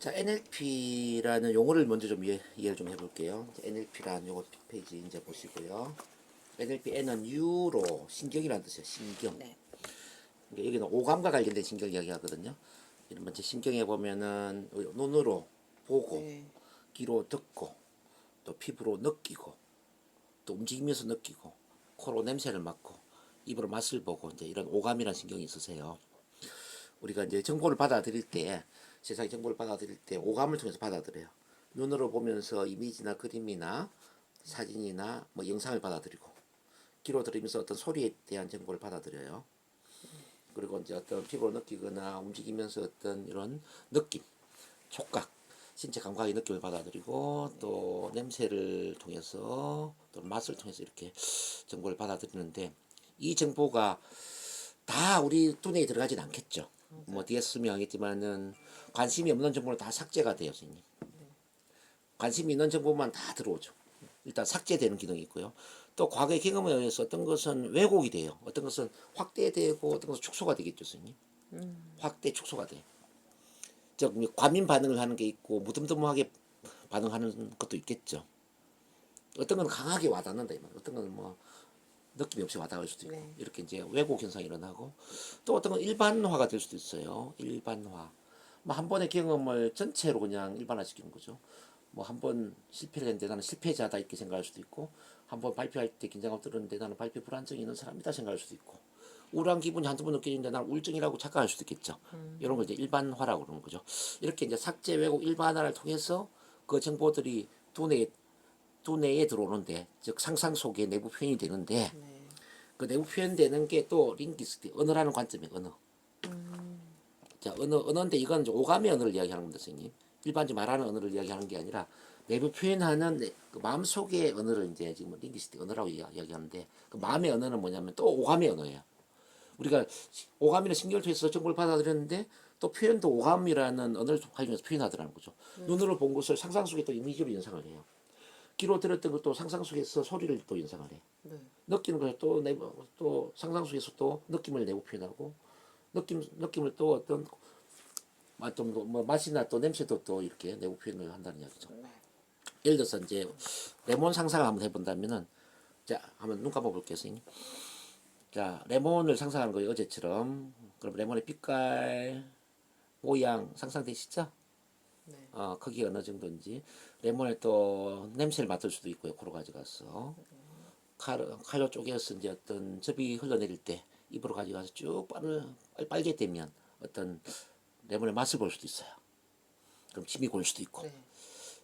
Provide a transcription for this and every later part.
자, NLP라는 용어를 먼저 좀 이해를 좀 해볼게요. NLP라는 용어 페이지 이제 보시고요. NLP N은 뉴로 신경이라는 뜻이에요. 신경. 네. 그러니까 여기는 오감과 관련된 신경 이야기하거든요. 이런 먼저 신경에 보면은 눈으로 보고, 네. 귀로 듣고, 또 피부로 느끼고, 또 움직이면서 느끼고, 코로 냄새를 맡고, 입으로 맛을 보고 이제 이런 오감이라는 신경이 있으세요. 우리가 이제 정보를 받아들일 때 세상의 정보를 받아들일 때 오감을 통해서 받아들여요. 눈으로 보면서 이미지나 그림이나 사진이나 뭐 영상을 받아들이고 귀로 들으면서 어떤 소리에 대한 정보를 받아들여요. 그리고 이제 어떤 피부로 느끼거나 움직이면서 어떤 이런 느낌, 촉각, 신체 감각의 느낌을 받아들이고 또 냄새를 통해서 또 맛을 통해서 이렇게 정보를 받아들이는데 이 정보가 다 우리 두뇌에 들어가진 않겠죠. 뭐 뒤에 쓰면 하겠지만은 관심이 없는 정보는 다 삭제가 돼요, 선생님. 관심이 있는 정보만 다 들어오죠. 일단 삭제되는 기능이 있고요. 또 과거의 경험에 의해서 어떤 것은 왜곡이 돼요. 어떤 것은 확대되고 어떤 것은 축소가 되겠죠, 선생님. 확대, 축소가 돼. 즉 과민 반응을 하는 게 있고 무덤덤하게 반응하는 것도 있겠죠. 어떤 건 강하게 와닿는다 이 말. 어떤 건 뭐 느낌이 없이 와닿을 수도 있고 네. 이렇게 이제 왜곡 현상이 일어나고 또 어떤 건 일반화가 될 수도 있어요. 일반화. 뭐 한 번의 경험을 전체로 그냥 일반화시키는 거죠. 뭐 한 번 실패를 했는데 나는 실패자다 이렇게 생각할 수도 있고 한 번 발표할 때 긴장감 떨었는데 나는 발표 불안증이 있는 사람이다 생각할 수도 있고 우울한 기분이 한두 번 느껴지는데 나는 우울증이라고 착각할 수도 있겠죠. 이런 걸 이제 일반화라고 그러는 거죠. 이렇게 이제 삭제, 왜곡, 일반화를 통해서 그 정보들이 두뇌에 들어오는데 즉 상상 속에 내부 표현이 되는데 네. 그 내부 표현되는 게 또 링귀스트 언어라는 관점이에요. 언어. 자, 언어인데 이건 이제 오감의 언어를 이야기하는 겁니다, 선생님. 일반적으로 말하는 언어를 이야기하는 게 아니라 내부 표현하는 그 마음 속의 언어를 이제 지금 링귀스틱 언어라고 이야기하는데 그 마음의 언어는 뭐냐면 또 오감의 언어예요. 우리가 오감이나 신경을 통해서 정보를 받아들였는데 또 표현도 오감이라는 언어를 활용해서 표현하더라는 거죠. 눈으로 본 것을 상상 속에 또 이미지로 연상을 해요. 귀로 들었던 것도 상상 속에서 소리를 또 연상을 해. 네. 느끼는 것을 또 상상 속에서 또 느낌을 내고 표현하고 느낌을 또 어떤 뭐 맛이나 또 냄새도 또 이렇게 내부 표현을 한다는 이야기죠. 네. 예를 들어서 이제 레몬 상상을 한번 해본다면은 자 한번 눈 감아볼게요, 선생님. 자 레몬을 상상하는 거예요, 어제처럼. 그럼 레몬의 빛깔, 모양 상상되시죠? 네. 크기 어느 정도인지 레몬의 또 냄새를 맡을 수도 있고요, 코로 가져가서 칼로 쪼개서 이제 어떤 즙이 흘러내릴 때 입으로 가져가서 쭉 빨게 되면 어떤 레몬의 맛을 볼 수도 있어요. 그럼 침이 고일 수도 있고. 네.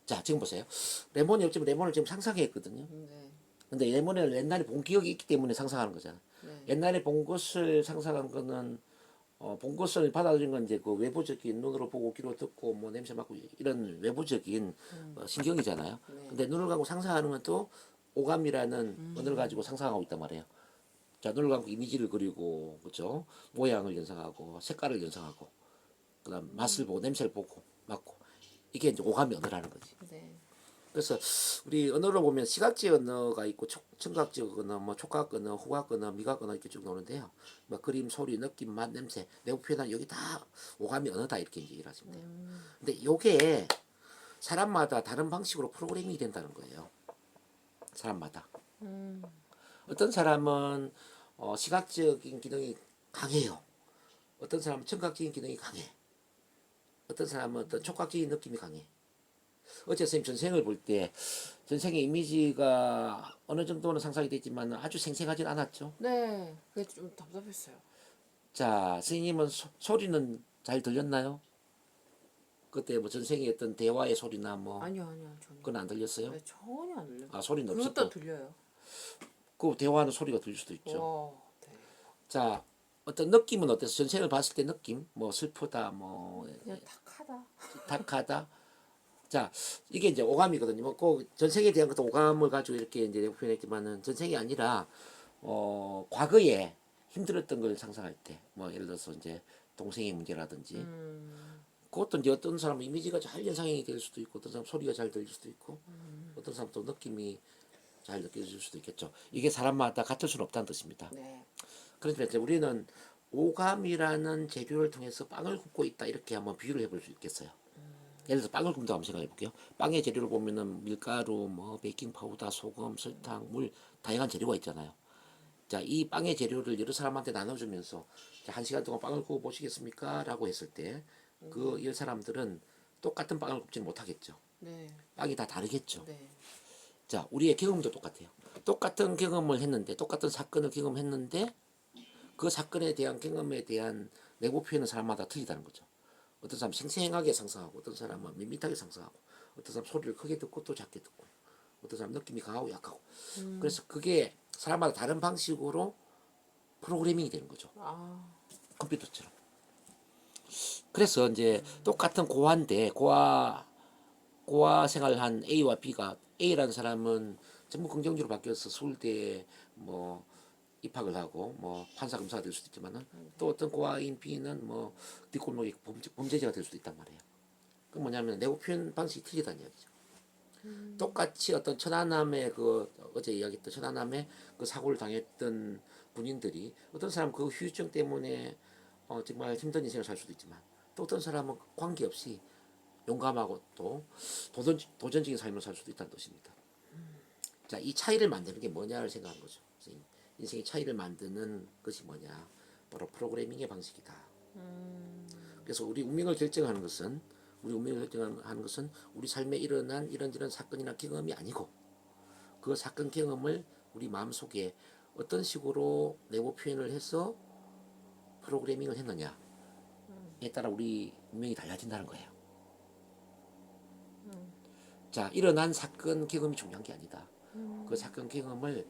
자, 지금 보세요. 레몬이 어쩌면 레몬을 지금 상상했거든요. 네. 근데 레몬을 옛날에 본 기억이 있기 때문에 상상하는 거잖아. 네. 옛날에 본 것을 상상한 거는 본 것을 받아들인 건 이제 그 외부적인 눈으로 보고 귀로 듣고 뭐 냄새 맡고 이런 외부적인 신경이잖아요. 네. 근데 눈을 감고 상상하는 건 또 오감이라는 언어를 가지고 상상하고 있단 말이에요. 자, 눈을 감고 이미지를 그리고 그죠? 모양을 연상하고 색깔을 연상하고 그다음 맛을 보고 냄새를 보고 맡고 이게 이제 오감의 언어라는 거지. 네. 그래서 우리 언어로 보면 시각적 언어가 있고 청각적 언어, 뭐 촉각 언어, 후각 언어, 미각 언어 이렇게 쭉 나오는데요. 뭐 그림, 소리, 느낌, 맛, 냄새, 내부 표현 여기 다 오감의 언어다 이렇게 얘기를 하시면 돼요. 근데 이게 사람마다 다른 방식으로 프로그래밍이 된다는 거예요. 사람마다. 어떤 사람은 시각적인 기능이 강해요. 어떤 사람은 청각적인 기능이 강해. 어떤 사람은 어떤 촉각적인 느낌이 강해. 어제 선생님 전생을 볼 때 전생의 이미지가 어느 정도는 상상이 됐지만 아주 생생하진 않았죠. 네. 그게 좀 답답했어요. 자, 선생님은 소리는 잘 들렸나요? 그때 뭐 전생의 어떤 대화의 소리나 뭐 아니요, 아니요, 전혀. 그건 안 들렸어요? 네, 전혀 안 들려요. 소리는 그것도 없었고 들려요. 그 대화하는 소리가 들릴 수도 있죠. 와, 네. 자, 어떤 느낌은 어때서 전생을 봤을 때 느낌? 뭐 슬프다, 뭐 그냥 탁하다. 탁하다. 자, 이게 이제 오감이거든요. 뭐꼭 전생에 대한 것도 오감을 가지고 이렇게 이제 표현했지만은 전생이 아니라 과거에 힘들었던 걸 상상할 때, 뭐 예를 들어서 이제 동생의 문제라든지, 그것도 이제 어떤 사람은 이미지가 잘 연상이 될 수도 있고, 어떤 사람 소리가 잘 들릴 수도 있고, 어떤 사람 또 느낌이 잘 느껴질 수도 있겠죠. 이게 사람마다 같을 수는 없다는 뜻입니다. 네. 그러니까 이제 우리는 오감이라는 재료를 통해서 빵을 굽고 있다 이렇게 한번 비유를 해볼 수 있겠어요. 예를 들어서 빵을 굽는다고 한번 생각해 볼게요. 빵의 재료를 보면은 밀가루, 뭐 베이킹 파우더, 소금, 설탕, 물 다양한 재료가 있잖아요. 자, 이 빵의 재료를 여러 사람한테 나눠주면서 자, 1시간 동안 빵을 구워 보시겠습니까? 라고 했을 때 그 열 사람들은 똑같은 빵을 굽지는 못하겠죠. 네. 빵이 다 다르겠죠. 네. 자, 우리의 경험도 똑같아요. 똑같은 경험을 했는데, 똑같은 사건을 경험했는데, 그 사건에 대한 경험에 대한 내부 표현은 사람마다 틀리다는 거죠. 어떤 사람은 생생하게 상상하고, 어떤 사람은 밋밋하게 상상하고, 어떤 사람은 소리를 크게 듣고 또 작게 듣고, 어떤 사람은 느낌이 강하고 약하고. 그래서 그게 사람마다 다른 방식으로 프로그래밍이 되는 거죠. 아. 컴퓨터처럼. 그래서 이제 똑같은 고아인데, 고아 생활한 A와 B가, A라는 사람은 전부 긍정적으로 바뀌어서 서울대에 뭐 입학을 하고 뭐 판사 검사가 될 수도 있지만은 또 어떤 고아인 B는 뭐 뒷골목이 범죄자가 될 수도 있단 말이에요. 그 뭐냐면 내부 표현 방식이 틀리다는 이야기죠. 똑같이 어떤 천안함의 그 어제 이야기했던 천안함의 그 사고를 당했던 군인들이 어떤 사람은 그 후유증 때문에 정말 힘든 인생을 살 수도 있지만 또 어떤 사람은 관계없이 용감하고 또 도전적인 삶을 살 수도 있다는 뜻입니다. 자, 이 차이를 만드는 게 뭐냐를 생각하는 거죠. 인생의 차이를 만드는 것이 뭐냐? 바로 프로그래밍의 방식이다. 그래서 우리 운명을 결정하는 것은 우리 삶에 일어난 이런저런 사건이나 경험이 아니고 그 사건 경험을 우리 마음속에 어떤 식으로 내부 표현을 해서 프로그래밍을 했느냐에 따라 우리 운명이 달라진다는 거예요. 자, 일어난 사건 경험이 중요한 게 아니다. 그 사건 경험을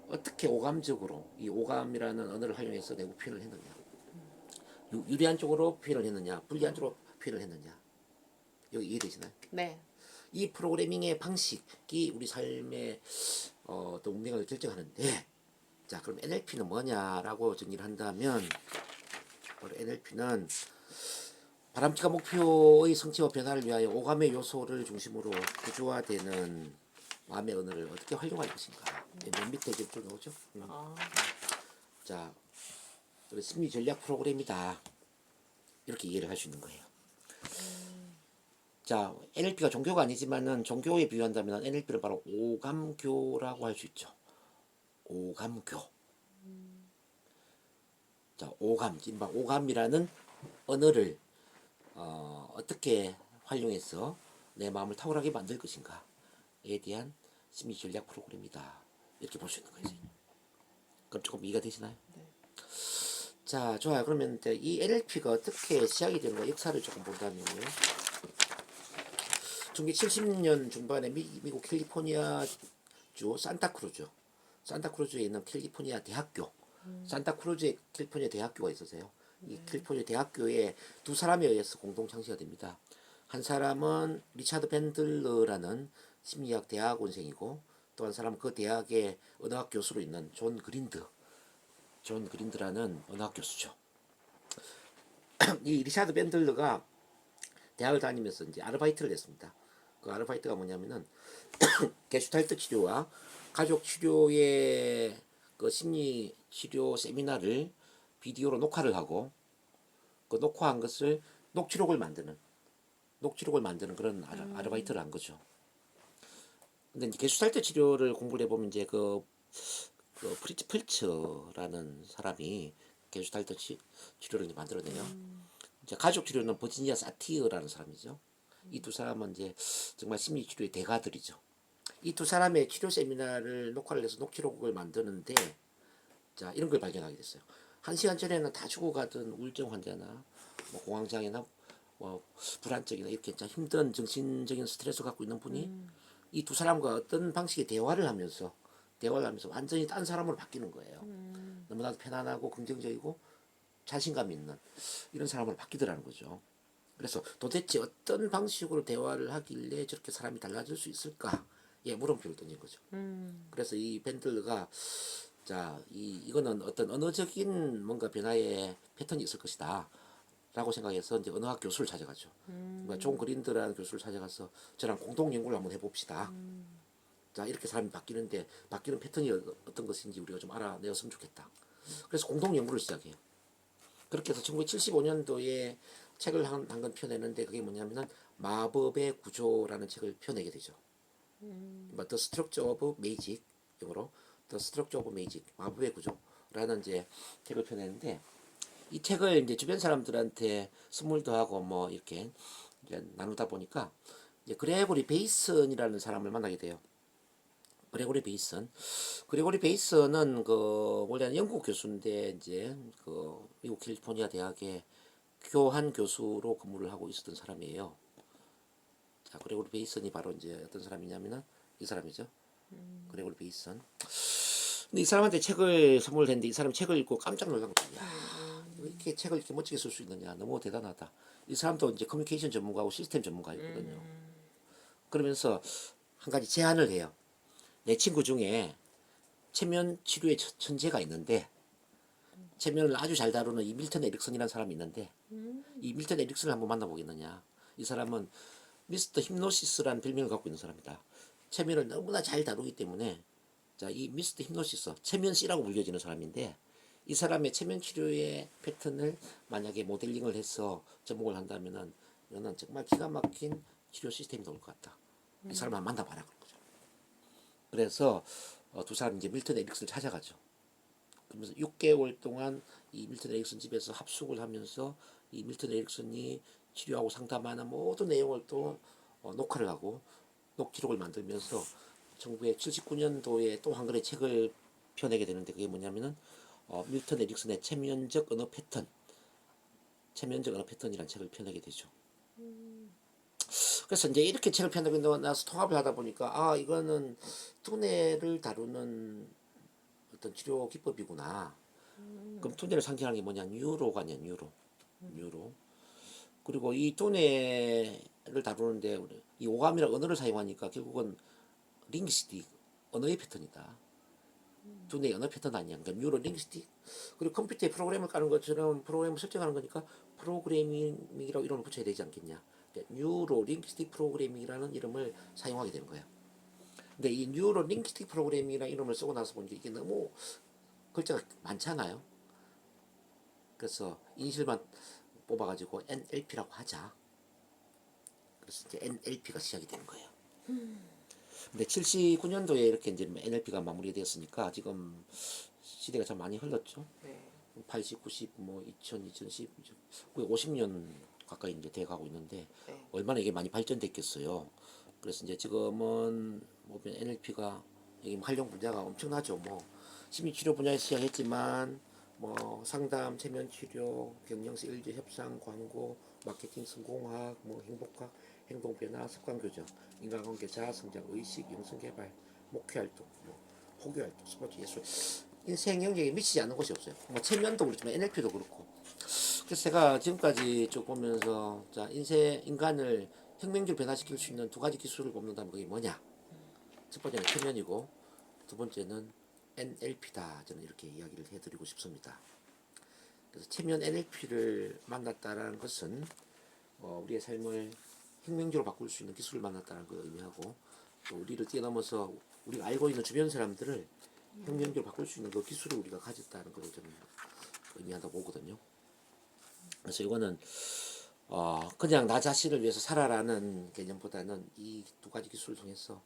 어떻게 오감적으로 이 오감이라는 언어를 활용해서 내부 표현을 했느냐, 유리한 쪽으로 표현을 했느냐, 불리한 쪽으로 표현을 했느냐. 여기 이해되시나요? 네. 이 프로그래밍의 방식이 우리 삶의 또 운명을 결정하는데, 자, 그럼 NLP는 뭐냐라고 정리를 한다면, 바로 NLP는 바람직한 목표의 성취와 변화를 위하여 오감의 요소를 중심으로 구조화되는 마음의 언어를 어떻게 활용할 것인가. 맨 밑에 이제 쭉 나오죠. 아. 자, 심리 전략 프로그램이다. 이렇게 이해를 할 수 있는 거예요. 자, NLP가 종교가 아니지만은 종교에 비유한다면 NLP를 바로 오감교라고 할 수 있죠. 오감교. 자, 오감이라는 언어를 어떻게 활용해서 내 마음을 탁월하게 만들 것인가에 대한 심리 전략 프로그램이다. 이렇게 볼 수 있는 거예요. 그럼 조금 이해가 되시나요? 네. 자, 좋아요. 그러면 이제 이 NLP가 어떻게 시작이 되는가 역사를 조금 본다면요. 1970년 중반에 미국 캘리포니아주 산타크루즈에 있는 캘리포니아 대학교, 산타크루즈에 캘리포니아 대학교가 있어서요. 이 캘리포니아 대학교에 두 사람에 의해서 공동 창시가 됩니다. 한 사람은 리차드 밴들러라는 심리학 대학원생이고 또 한 사람은 그 대학의 언어학 교수로 있는 존 그린드라는 언어학 교수죠. 이 리차드 밴들러가 대학을 다니면서 이제 아르바이트를 했습니다. 그 아르바이트가 뭐냐면은 게슈탈트 치료와 가족 치료의 그 심리 치료 세미나를 비디오로 녹화를 하고 그 녹화한 것을 녹취록을 만드는 그런 아르바이트를 한 거죠. 근데 이제 게슈탈트 치료를 공부를 해보면 이제 프리츠 펠츠라는 사람이 게슈탈트 치료를 이제 만들어내요. 이제 가족 치료는 버지니아 사티어라는 사람이죠. 이 두 사람은 이제 정말 심리 치료의 대가들이죠. 이 두 사람의 치료 세미나를 녹화를 해서 녹취록을 만드는데, 자, 이런 걸 발견하게 됐어요. 1시간 전에는 다 죽어가던 우울증 환자나 뭐 공황장애나 뭐 불안증이나 이렇게 힘든 정신적인 스트레스 갖고 있는 분이 이 두 사람과 어떤 방식의 대화를 하면서 완전히 딴 사람으로 바뀌는 거예요. 너무나도 편안하고 긍정적이고 자신감 있는 이런 사람으로 바뀌더라는 거죠. 그래서 도대체 어떤 방식으로 대화를 하길래 저렇게 사람이 달라질 수 있을까? 예, 물음표를 던진 거죠. 그래서 이 밴들러가 자, 이거는 어떤 언어적인 뭔가 변화의 패턴이 있을 것이다. 라고 생각해서 이제 언어학 교수를 찾아가죠. 그러니까 존 그린드라는 교수를 찾아가서 저랑 공동 연구를 한번 해봅시다. 자, 이렇게 사람이 바뀌는데 바뀌는 패턴이 어떤 것인지 우리가 좀 알아내었으면 좋겠다. 그래서 공동 연구를 시작해요. 그렇게 해서 1975년도에 책을 한 권 펴내는데 그게 뭐냐면은 마법의 구조라는 책을 펴내게 되죠. The Structure of Magic, 영어로 The Structure of Magic, 마법의 구조라는 이제 책을 펴내는데, 이 책을 이제 주변 사람들한테 선물도 하고 뭐 이렇게 이제 나누다 보니까 이제 그레고리 베이슨이라는 사람을 만나게 돼요. 그레고리 베이슨. 그레고리 베이슨은 그 원래 영국 교수인데 이제 그 미국 캘리포니아 대학의 교환 교수로 근무를 하고 있었던 사람이에요. 자, 그레고리 베이슨이 바로 이제 어떤 사람이냐면은 이 사람이죠. 그레고리 베이슨. 근데 이 사람한테 책을 선물했는데 이 사람 책을 읽고 깜짝 놀란 거야. 야, 이렇게 책을 이렇게 멋지게 쓸 수 있느냐, 너무 대단하다. 이 사람도 이제 커뮤니케이션 전문가고 시스템 전문가였거든요. 그러면서 한 가지 제안을 해요. 내 친구 중에 체면 치료의 천재가 있는데, 체면을 아주 잘 다루는 이 밀턴 에릭슨이라는 사람이 있는데, 이 밀턴 에릭슨을 한번 만나보겠느냐. 이 사람은 미스터 힙노시스라는 별명을 갖고 있는 사람이다. 체면을 너무나 잘 다루기 때문에, 자, 이 미스터 힙노시스, 체면 C라고 불려지는 사람인데, 이 사람의 체면 치료의 패턴을 만약에 모델링을 해서 접목을 한다면은 이거는 정말 기가 막힌 치료 시스템이 나올 것 같다. 이 사람을 한번 만나봐라 그런 거죠. 그래서 두 사람이 이제 밀턴 에릭슨을 찾아가죠. 그러면서 6개월 동안 이 밀턴 에릭슨 집에서 합숙을 하면서 이 밀턴 에릭슨이 치료하고 상담하는 모든 내용을 또 녹화를 하고 녹취록을 만들면서 1979년도에 또 한 권의 책을 펴내게 되는데, 그게 뭐냐면은 밀턴 에릭슨의 체면적 언어 패턴, 체면적 언어 패턴이라는 책을 펴내게 되죠. 그래서 이제 이렇게 책을 펴내고 나서 통합을 하다 보니까, 아, 이거는 두뇌를 다루는 어떤 치료 기법이구나. 그럼 두뇌를 상징하는 게 뭐냐? 뉴로가 아니야, 뉴로. 그리고 이 두뇌를 다루는데 이 오감이나 언어를 사용하니까 결국은 링기스틱, 언어의 패턴이다. 두뇌의 언어 패턴 아니야. 그러니까 뉴로 링기스틱. 그리고 컴퓨터에 프로그램을 까는 것처럼 프로그램을 설정하는 거니까 프로그래밍이라고 이름을 붙여야 되지 않겠냐. 그러니까 뉴로 링기스틱 프로그래밍이라는 이름을 사용하게 되는 거야. 근데 이 뉴로 링기스틱 프로그래밍이라는 이름을 쓰고 나서 보니까 이게 너무 글자가 많잖아요. 그래서 인실만 뽑아가지고 NLP라고 하자. 그래서 이제 NLP가 시작이 되는 거예요. 근데 79년도에 이렇게 이제 NLP가 마무리되었으니까 지금 시대가 참 많이 흘렀죠. 네. 80, 90, 뭐 2000, 2010, 50년 가까이 이제 돼가고 있는데 네. 얼마나 이게 많이 발전됐겠어요. 그래서 이제 지금은 뭐 NLP가 여기 활용 분야가 엄청나죠. 뭐 심리치료 분야에서 시작했지만 뭐 상담, 체면치료, 경영서, 일제 협상, 광고, 마케팅, 성공학, 뭐 행복학, 행동변화, 습관교정, 인간관계, 자아성장, 의식, 영성개발, 목회활동, 뭐 호교활동, 스포츠, 예술, 인생 영역에 미치지 않는 것이 없어요. 뭐 체면도 그렇지만 NLP도 그렇고. 그래서 제가 지금까지 쭉 보면서, 자, 인간을 혁명적으로 변화시킬 수 있는 두 가지 기술을 뽑는다면 그게 뭐냐? 첫 번째는 체면이고 두 번째는 NLP다. 저는 이렇게 이야기를 해드리고 싶습니다. 그래서 체면 NLP를 만났다는 것은 우리의 삶을 혁명적으로 바꿀 수 있는 기술을 만났다는 걸 의미하고, 또 우리를 뛰어넘어서 우리가 알고 있는 주변 사람들을 혁명적으로 바꿀 수 있는 그 기술을 우리가 가졌다는 걸 저는 의미한다고 보거든요. 그래서 이거는 그냥 나 자신을 위해서 살아라는 개념보다는 이 두 가지 기술을 통해서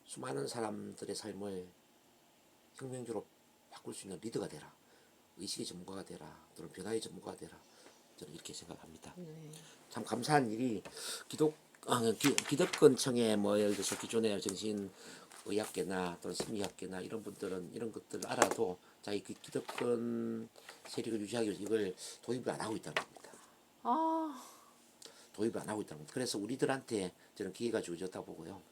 수많은 사람들의 삶을 혁명적으로 바꿀 수 있는 리더가 되라, 의식의 전문가가 되라, 또는 변화의 전문가가 되라, 저는 이렇게 생각합니다. 네. 참 감사한 일이 기득권층의 뭐 예를 들어서 기존의 정신의학계나 또는 심리학계나 이런 분들은 이런 것들을 알아도 자기 그 기득권 세력을 유지하기 위해서 이걸 도입을 안 하고 있다는 겁니다. 아, 도입을 안 하고 있다는 겁니다. 그래서 우리들한테 저는 기회가 주어졌다 보고요.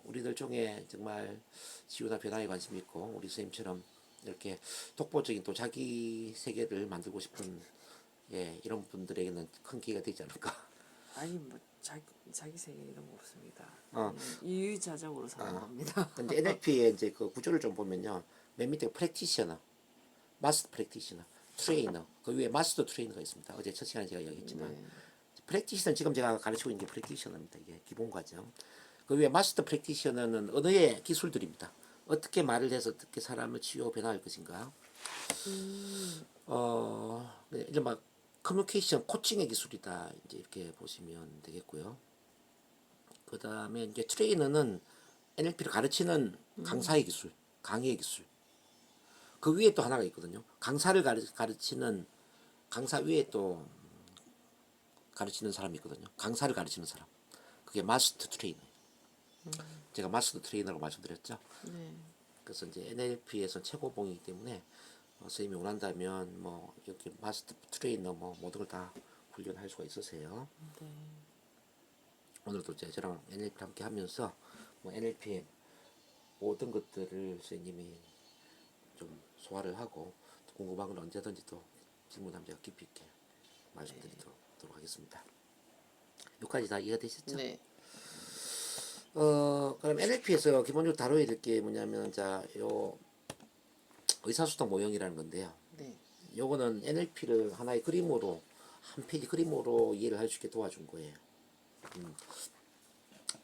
우리들 중에 정말 치유나 변화에 관심 있고 우리 선생님처럼 이렇게 독보적인 또 자기 세계를 만들고 싶은 이런 분들에게는 큰 기회가 되지 않을까. 아니 뭐 자기 세계 이런 거 없습니다. 어. 유유자적으로 사는 겁니다. 근데 NLP의 이제 그 구조를 좀 보면요, 맨 밑에 프랙티셔너, 마스터 프랙티셔너, 트레이너, 그 위에 마스터 트레이너가 있습니다. 어제 첫 시간에 제가 이야기했지만 네. 프랙티셔는 지금 제가 가르치고 있는 게 프랙티셔너입니다. 이게 기본 과정. 그 위에 마스터 프랙티셔너는 언어의 기술들입니다. 어떻게 말을 해서 어떻게 사람을 치유 변화할 것인가. 이제 막 커뮤니케이션 코칭의 기술이다. 이제 이렇게 보시면 되겠고요. 그 다음에 이제 트레이너는 NLP를 가르치는 강사의 기술, 강의의 기술. 그 위에 또 하나가 있거든요. 강사를 가르치는 강사 위에 또 가르치는 사람이 있거든요. 강사를 가르치는 사람. 그게 마스터 트레이너. 제가 마스터 트레이너라고 말씀드렸죠. 네. 그래서 이제 NLP에서 최고봉이기 때문에 선생님이 원한다면 뭐 이렇게 마스터 트레이너 뭐 모든 걸 다 훈련할 수가 있으세요. 네. 오늘도 이제 저랑 NLP 함께 하면서 뭐 NLP의 모든 것들을 선생님이 좀 소화를 하고 궁금한 건 언제든지 또 질문하면 제가 깊이 있게 말씀드리도록 하겠습니다. 여기까지 다 이해가 되셨죠? 네. 그럼 NLP에서 기본적으로 다뤄야 될 게 뭐냐면 요 의사소통 모형이라는 건데요. 네. 요거는 NLP를 하나의 그림으로 한 페이지 그림으로 이해를 할 수 있게 도와준 거예요.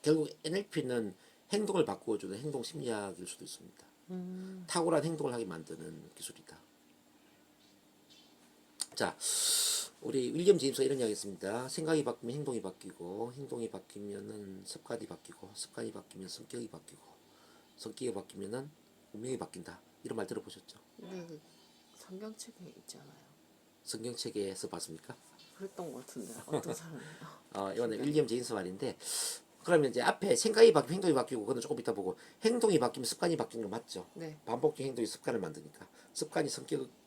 결국 NLP는 행동을 바꾸어주는 행동 심리학일 수도 있습니다. 탁월한 행동을 하게 만드는 기술이다. 자, 우리 윌리엄 제임스가 이런 이야기 했습니다. 생각이 바뀌면 행동이 바뀌고, 행동이 바뀌면은 습관이 바뀌고, 습관이 바뀌면 성격이 바뀌고, 성격이 바뀌면은 운명이 바뀐다. 이런 말 들어보셨죠? 네. 그 성경책에 있잖아요. 성경책에서 봤습니까? 그랬던 것 같은데 어떤 사람이요? 이거는 윌리엄 제임스 말인데, 그러면 이제 앞에 생각이 바뀌면 행동이 바뀌고, 그거는 조금 이따 보고, 행동이 바뀌면 습관이 바뀌는 거 맞죠? 네. 반복적 행동이 습관을 만드니까. 습관이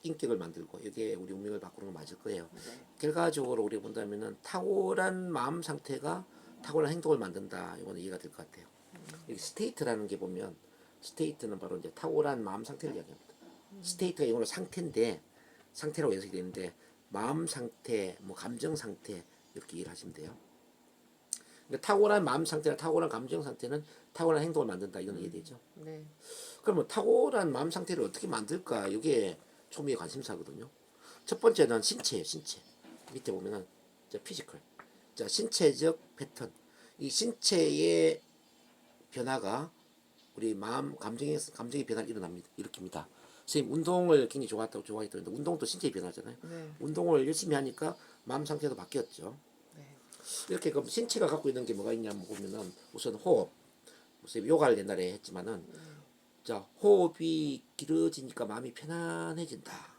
인격을 만들고, 이게 우리 운명을 바꾸는 거 맞을 거예요. 네. 결과적으로 우리가 본다면은 탁월한 마음 상태가 탁월한 행동을 만든다. 이거는 이해가 될 것 같아요. 여기 스테이트라는 게 보면, 스테이트는 바로 이제 탁월한 마음 상태를 이야기합니다. 스테이트가 영어로 상태인데, 상태라고 해석이 되는데, 마음 상태, 뭐 감정 상태, 이렇게 이해를 하시면 돼요. 그러니까 탁월한 마음 상태나 탁월한 감정 상태는 탁월한 행동을 만든다. 이건 이해되죠? 네. 그러면 탁월한 마음 상태를 어떻게 만들까? 이게 초미의 관심사거든요. 첫 번째는 신체예요, 신체. 밑에 보면은 피지컬. 자, 신체적 패턴. 이 신체의 변화가 우리 마음, 감정의 변화를 일으킵니다. 선생님, 운동을 굉장히 좋아했는데, 운동도 신체의 변화잖아요. 네. 운동을 열심히 하니까 마음 상태도 바뀌었죠. 네. 이렇게 그럼 신체가 갖고 있는 게 뭐가 있냐면 보면은 우선 호흡. 선생님 요가를 옛날에 했지만은 자, 호흡이 길어지니까 마음이 편안해진다.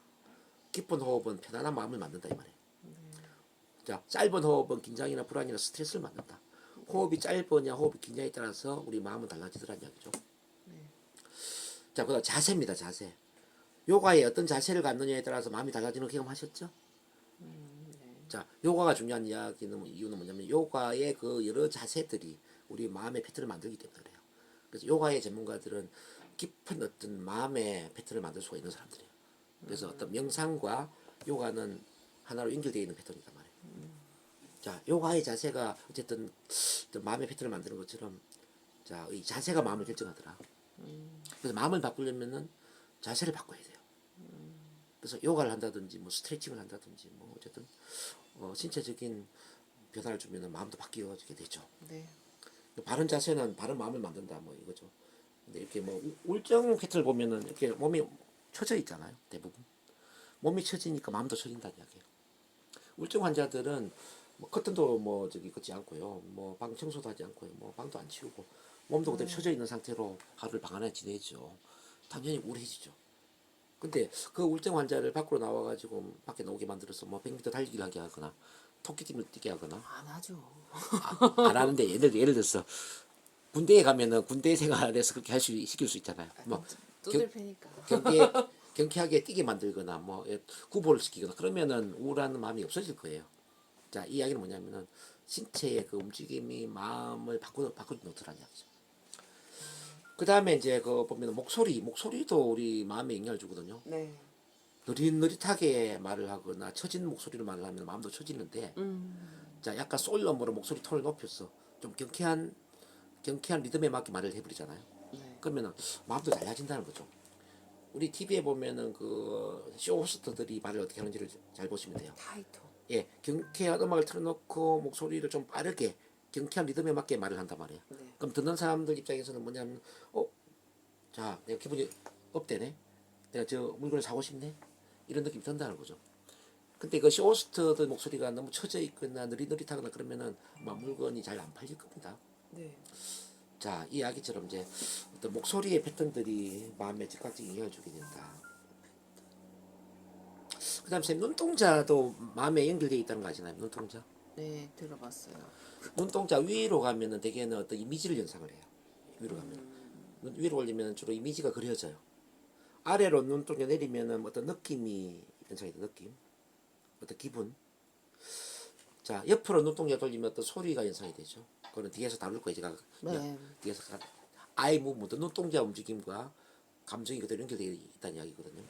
깊은 호흡은 편안한 마음을 만든다 이 말이에요. 자, 짧은 호흡은 긴장이나 불안이나 스트레스를 만든다. 호흡이 짧으냐 호흡이 긴장에 따라서 우리 마음은 달라지더라는 이야기죠. 자, 그다음 자세입니다. 자세. 요가에 어떤 자세를 갖느냐에 따라서 마음이 달라지는 거 경험하셨죠? 자, 요가가 중요한 이유는 뭐냐면 요가의 그 여러 자세들이 우리 마음의 패턴을 만들기 때문에 그래요. 그래서 요가의 전문가들은 깊은 어떤 마음의 패턴을 만들 수가 있는 사람들이에요. 그래서 어떤 명상과 요가는 하나로 연결되어 있는 패턴이란 말이에요. 자, 요가의 자세가 어쨌든 마음의 패턴을 만드는 것처럼 자, 이 자세가 마음을 결정하더라. 그래서 마음을 바꾸려면은 자세를 바꿔야 돼요. 그래서 요가를 한다든지 뭐 스트레칭을 한다든지 뭐 어쨌든 신체적인 변화를 주면은 마음도 바뀌어지게 되죠. 네. 바른 자세는 바른 마음을 만든다 뭐 이거죠. 근데 이렇게 뭐 울정 패턴을 보면은 이렇게 몸이 처져 있잖아요. 대부분 몸이 처지니까 마음도 처진다는 이야기예요. 울정 환자들은 뭐 커튼도 뭐 저기 걷지 않고요, 뭐 방 청소도 하지 않고요, 뭐 방도 안 치우고 몸도 그대로 처져 있는 상태로 하루를 방 안에 지내죠. 당연히 우울해지죠. 근데 그 울정 환자를 밖으로 나와가지고 밖에 나오게 만들어서 뭐 100m 달리기를 하게 하거나 토끼띠를 뛰게 하거나 안 하죠. 안 하는데 예를 들어서 군대에 가면은 군대 생활에서 그렇게 시킬 수 있잖아요. 뭐 두들 패니까. 경쾌하게 뛰게 만들거나 뭐 구보를 시키거나 그러면은 우울한 마음이 없어질 거예요. 자, 이 이야기는 뭐냐면은 신체의 그 움직임이 마음을 바꾸지 못하는 이야기죠. 그 다음에 이제 그 보면 목소리도 우리 마음에 영향을 주거든요. 네. 느릿느릿하게 말을 하거나 처진 목소리로 말을 하면 마음도 처지는데, 자, 약간 소울럼으로 목소리 톤을 높여서 좀 경쾌한 리듬에 맞게 말을 해버리잖아요. 네. 그러면은 마음도 달라진다는 거죠. 우리 TV에 보면은 그 쇼호스트들이 말을 어떻게 하는지를 잘 보시면 돼요. 타이토. 예, 경쾌한 음악을 틀어놓고 목소리를 좀 빠르게 경쾌한 리듬에 맞게 말을 한단 말이에요. 네. 그럼 듣는 사람들 입장에서는 뭐냐면, 자, 내가 기분이 업되네. 내가 저 물건을 사고 싶네. 이런 느낌이 든다는 거죠. 근데 그 쇼호스트들 목소리가 너무 처져 있거나 느릿느릿하거나 그러면은 막 물건이 잘 안 팔릴 겁니다. 네. 자, 이 이야기처럼 이제 어떤 목소리의 패턴들이 마음에 즉각적인 영향을 주게 된다. 그 다음에 눈동자도 마음에 연결되어 있다는 거 아시나요? 눈동자. 네, 들어봤어요. 눈동자 위로 가면은 대개는 어떤 이미지를 연상을 해요. 위로 가면. 위로 올리면 주로 이미지가 그려져요. 아래로 눈동자 내리면은 어떤 느낌이 연상이 돼, 느낌. 어떤 기분. 자, 옆으로 눈동자 돌리면 어떤 소리가 연상이 되죠. 그거는 뒤에서 다룰 거예요. 제가 네. 뒤에서 아이 무브먼트, 눈동자 움직임과 감정이 그대로 연결되어 있다는 이야기거든요.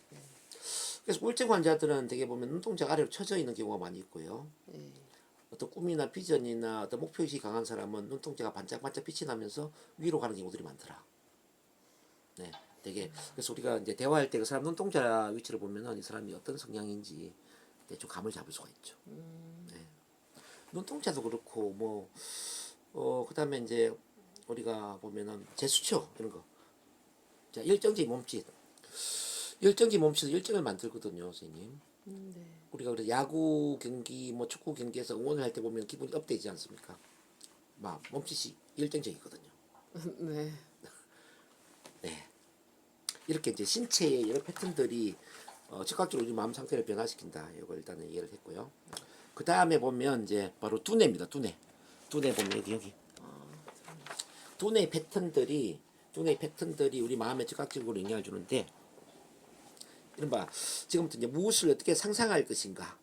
그래서 우울증 환자들은 되게 보면 눈동자가 아래로 쳐져 있는 경우가 많이 있고요. 네. 어떤 꿈이나 비전이나 어떤 목표의식이 강한 사람은 눈동자가 반짝반짝 빛이 나면서 위로 가는 경우들이 많더라. 네, 되게 그래서 우리가 이제 대화할 때 그 사람 눈동자 위치를 보면은 이 사람이 어떤 성향인지 대충 감을 잡을 수가 있죠. 네. 눈동자도 그렇고 뭐 그다음에 이제 우리가 보면은 제스처 이런 거. 자, 열정적인 몸짓. 열정적인 몸짓은 열정을 만들거든요, 선생님. 네. 우리가 그래 야구 경기 뭐 축구 경기에서 응원을 할 때 보면 기분이 업되지 않습니까? 막 몸짓이 열정적이거든요. 네. 네. 이렇게 이제 신체의 여러 패턴들이 즉각적으로 우리 마음 상태를 변화시킨다. 이걸 일단은 이해를 했고요. 그 다음에 보면 이제 바로 두뇌입니다. 두뇌. 두뇌 보면 여기. 두뇌의 패턴들이 우리 마음에 즉각적으로 영향을 주는데, 이른바 지금부터 이제 무엇을 어떻게 상상할 것인가,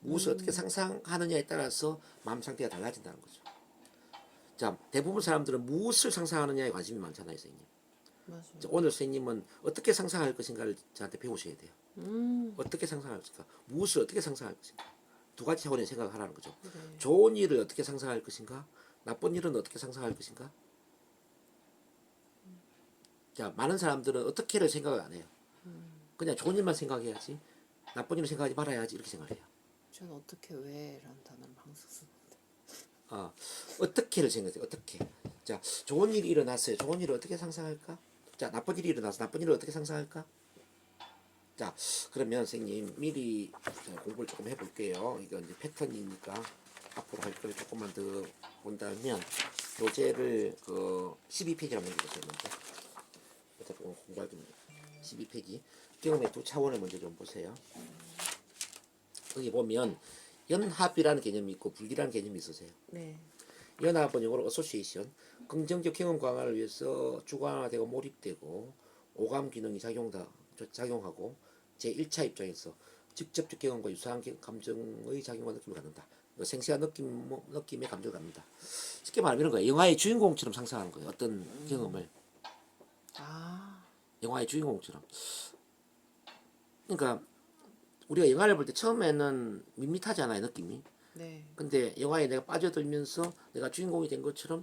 무엇을 어떻게 상상하느냐에 따라서 마음 상태가 달라진다는 거죠. 자, 대부분 사람들은 무엇을 상상하느냐에 관심이 많잖아요, 선생님. 맞아요. 자, 오늘 선생님은 어떻게 상상할 것인가를 저한테 배우셔야 돼요. 어떻게 상상할 것인가, 무엇을 어떻게 상상할 것인가, 두 가지 차원의 생각을 하라는 거죠. 네. 좋은 일을 어떻게 상상할 것인가, 나쁜 일은 어떻게 상상할 것인가. 자, 많은 사람들은 어떻게를 생각을 안 해요. 그냥 좋은 일만 생각해야지, 나쁜 일을 생각하지 말아야지, 이렇게 생각을 해요. 저는 어떻게 왜라는 단어를 항상 쓰는데. 어떻게를 생각해요. 어떻게. 자, 좋은 일이 일어났어요. 좋은 일을 어떻게 상상할까? 자, 나쁜 일이 일어나서 나쁜 일을 어떻게 상상할까? 자, 그러면 선생님 미리 공부를 조금 해볼게요. 이거 이제 패턴이니까 앞으로 할 걸 조금만 더 본다면 교재를 그 12페이지라고 만들었어요. 먼저 일단 조금 공부할 좀 12페이지 경험의 두 차원을 먼저 좀 보세요. 여기 보면 연합이라는 개념이 있고 분리라는 개념이 있으세요. 네. 연합은 영어로 association, 긍정적 경험 강화를 위해서 주관화되고 몰입되고 오감 기능이 작용하고 제1차 입장에서 직접적 경험과 유사한 감정의 작용과 느낌을 갖는다. 생생한 느낌의 감정을 갖는다. 쉽게 말하면 이런 거예요. 영화의 주인공처럼 상상하는 거예요. 어떤 경험을. 아. 영화의 주인공처럼. 그러니까 우리가 영화를 볼 때 처음에는 밋밋하잖아요, 느낌이. 네. 근데 영화에 내가 빠져들면서 내가 주인공이 된 것처럼,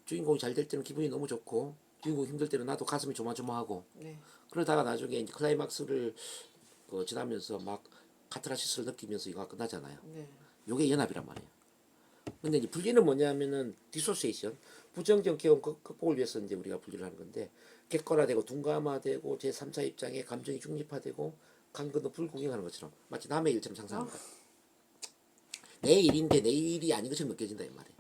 주인공이 잘 될 때는 기분이 너무 좋고 주인공이 힘들 때는 나도 가슴이 조마조마하고, 네. 그러다가 나중에 이제 클라이막스를 지나면서 막 카타르시스를 느끼면서 영화가 끝나잖아요. 네. 요게 연합이란 말이에요. 근데 이제 분리는 뭐냐면은 디소시에이션, 부정적 경험 극복을 위해서 이제 우리가 분리를 하는 건데, 객관화되고 둔감화되고 제3차 입장에 감정이 중립화되고 강건도 불구경하는 것처럼 마치 남의 일처럼 상상하는 거예요. 내 일인데 내 일이 아닌 것처럼 느껴진다 이 말이에요.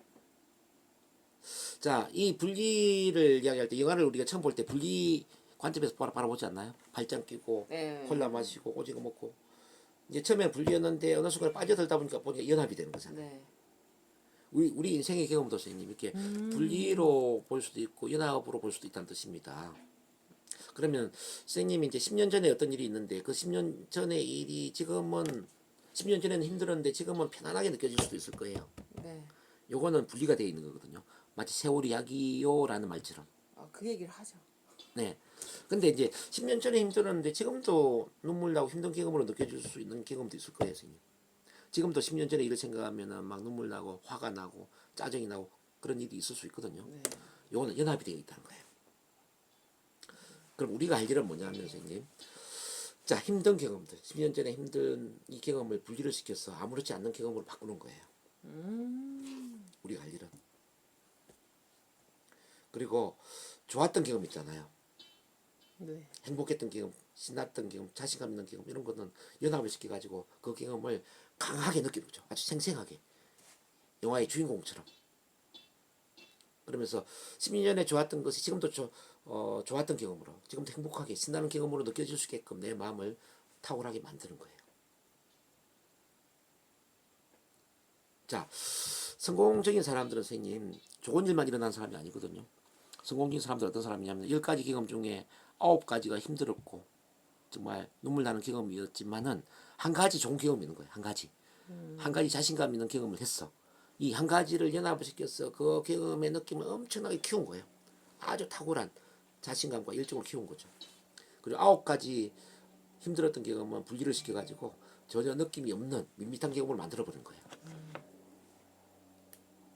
자, 이 분리를 이야기할 때 영화를 우리가 처음 볼 때 분리 관점에서 바라보지 않나요? 발장 끼고 네. 콜라 마시고 오징어 먹고, 이제 처음에 분리였는데 어느 순간 빠져들다 보니까 연합이 되는 거잖아요. 네. 우리 인생의 경험도 선생님 이렇게 분리로 볼 수도 있고 연합으로 볼 수도 있다는 뜻입니다. 그러면 선생님이 이제 10년 전에 어떤 일이 있는데 그 10년 전의 일이 지금은 10년 전에는 힘들었는데 지금은 편안하게 느껴질 수도 있을 거예요. 네. 요거는 분리가 되어 있는 거거든요. 마치 세월이 약이요라는 말처럼. 아, 그 얘기를 하죠. 네. 근데 이제 10년 전에 힘들었는데 지금도 눈물 나고 힘든 경험으로 느껴질 수 있는 경험도 있을 거예요, 선생님. 지금도 10년 전에 일을 생각하면은 막 눈물 나고 화가 나고 짜증이 나고 그런 일이 있을 수 있거든요. 네. 요거는 연합이 되어 있다는 거예요. 그럼 우리가 할 일은 뭐냐면 선생님, 자, 힘든 경험들, 10년 전에 힘든 이 경험을 분리를 시켜서 아무렇지 않는 경험으로 바꾸는 거예요. 우리가 할 일은. 그리고 좋았던 경험 있잖아요. 네. 행복했던 경험, 신났던 경험, 자신감 있는 경험 이런 거는 연합을 시켜가지고 그 경험을 강하게 느끼는 거죠. 아주 생생하게 영화의 주인공처럼. 그러면서 10년 전에 좋았던 것이 지금도 좋았던 경험으로, 지금도 행복하게 신나는 경험으로 느껴질 수 있게끔 내 마음을 탁월하게 만드는 거예요. 자, 성공적인 사람들은 선생님 좋은 일만 일어난 사람이 아니거든요. 성공적인 사람들은 어떤 사람이냐면 10가지 경험 중에 9가지가 힘들었고 정말 눈물 나는 경험이었지만은 한 가지 좋은 경험이 있는 거예요. 한 가지 자신감 있는 경험을 했어. 이 한 가지를 연합을 시켜서 그 경험의 느낌을 엄청나게 키운 거예요. 아주 탁월한 자신감과 열정을 키운 거죠. 그리고 9가지 힘들었던 경험은 분리를 시켜가지고 전혀 느낌이 없는 밋밋한 경험을 만들어버린 거예요.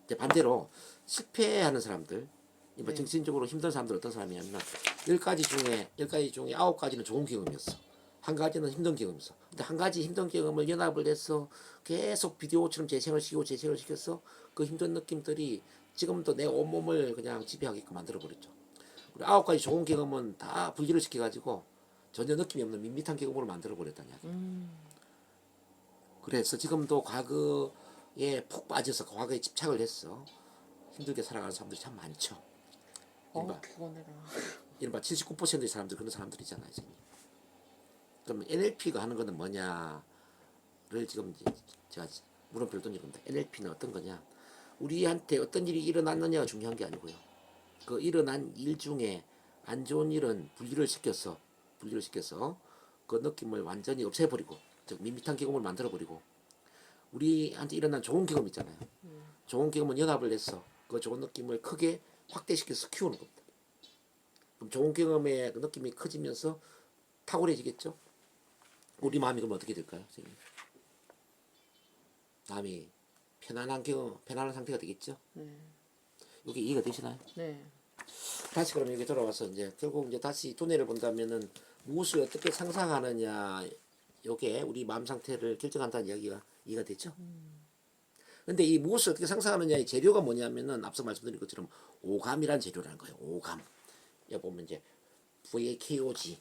이제 반대로 실패하는 사람들, 네. 정신적으로 힘든 사람들 어떤 사람이냐면 10가지 중에 9가지는 좋은 경험이었어. 한 가지는 힘든 경험이었어. 근데 한 가지 힘든 경험을 연합을 해서 계속 비디오처럼 재생을 시켜서 그 힘든 느낌들이 지금도 내 온몸을 그냥 지배하게끔 만들어버렸죠. 그리고 9가지 좋은 경험은 다 분리를 시켜가지고 전혀 느낌이 없는 밋밋한 경험으로 만들어버렸다는 이야기. 그래서 지금도 과거에 푹 빠져서 과거에 집착을 했어. 힘들게 살아가는 사람들이 참 많죠. 피곤해라. 이른바 79%의 사람들 그런 사람들이잖아요. 선생님. 그럼 NLP가 하는 거는 뭐냐를 지금 이제 제가 물음표를 던져봅니다. NLP는 어떤 거냐? 우리한테 어떤 일이 일어났느냐가 중요한 게 아니고요. 그 일어난 일 중에 안 좋은 일은 분리를 시켜서 그 느낌을 완전히 없애버리고, 즉 밋밋한 경험을 만들어버리고, 우리한테 일어난 좋은 경험 있잖아요. 좋은 경험은 연합을 해서 그 좋은 느낌을 크게 확대시켜서 키우는 겁니다. 그럼 좋은 경험의 그 느낌이 커지면서 탁월해지겠죠? 우리 마음이 그럼 어떻게 될까요, 선생님? 마음이 편안한 상태가 되겠죠? 네. 여기 이해가 되시나요? 네. 다시 그럼 여기 돌아와서 이제 결국 이제 다시 두뇌를 본다면은 무엇을 어떻게 상상하느냐, 요게 우리 마음 상태를 결정한다는 이야기가 이해가 되죠? 근데 이 무엇을 어떻게 상상하느냐의 재료가 뭐냐면은 앞서 말씀드린 것처럼 오감이란 재료라는 거예요. 오감. 여기 보면 이제 VAKOG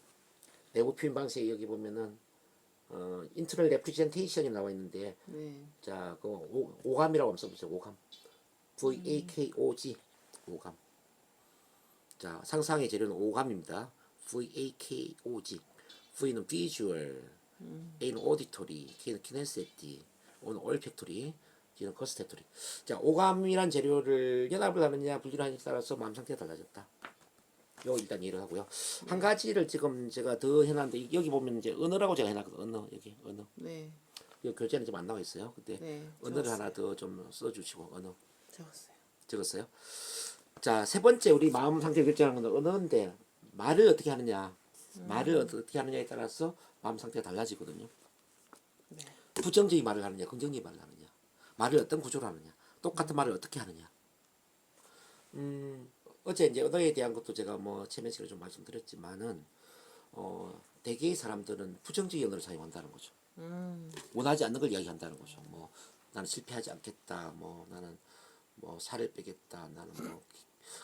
내부 표현 방식에 여기 보면은 internal representation이 나와 있는데, 네. 자, 그 오감이라고 한번 써보세요. 오감. VAKOG 오감. 자, 상상의 재료는 오감입니다. VAKOG. V는 visual, A는 auditory, K는 kinesthetic, O는 olfactory, G는 gustatory. 자, 오감이란 재료를 연합을 하느냐 분리를 하느냐에 따라서 마음 상태가 달라졌다. 요 일단 이해를 하고요. 한 가지를 지금 제가 더 해놨는데 여기 보면 이제 언어라고 제가 해놨거든요. 언어, 여기 언어. 네. 이 교재는 좀 안 나와 있어요. 근데 네. 언어를 적었어요. 하나 더 좀 써주시고. 언어 적었어요. 적었어요. 자, 세 번째 우리 마음 상태 결정하는 건 언어인데, 말을 어떻게 하느냐, 말을 어떻게 하느냐에 따라서 마음 상태가 달라지거든요. 네. 부정적인 말을 하느냐, 긍정적인 말을 하느냐, 말을 어떤 구조로 하느냐, 똑같은 말을 어떻게 하느냐. 어제 이제 언어에 대한 것도 제가 뭐 체면 시간에 좀 말씀드렸지만은 대개의 사람들은 부정적인 언어를 사용한다는 거죠. 원하지 않는 걸 이야기한다는 거죠. 뭐 나는 실패하지 않겠다, 뭐 나는 뭐 살을 빼겠다, 나는 뭐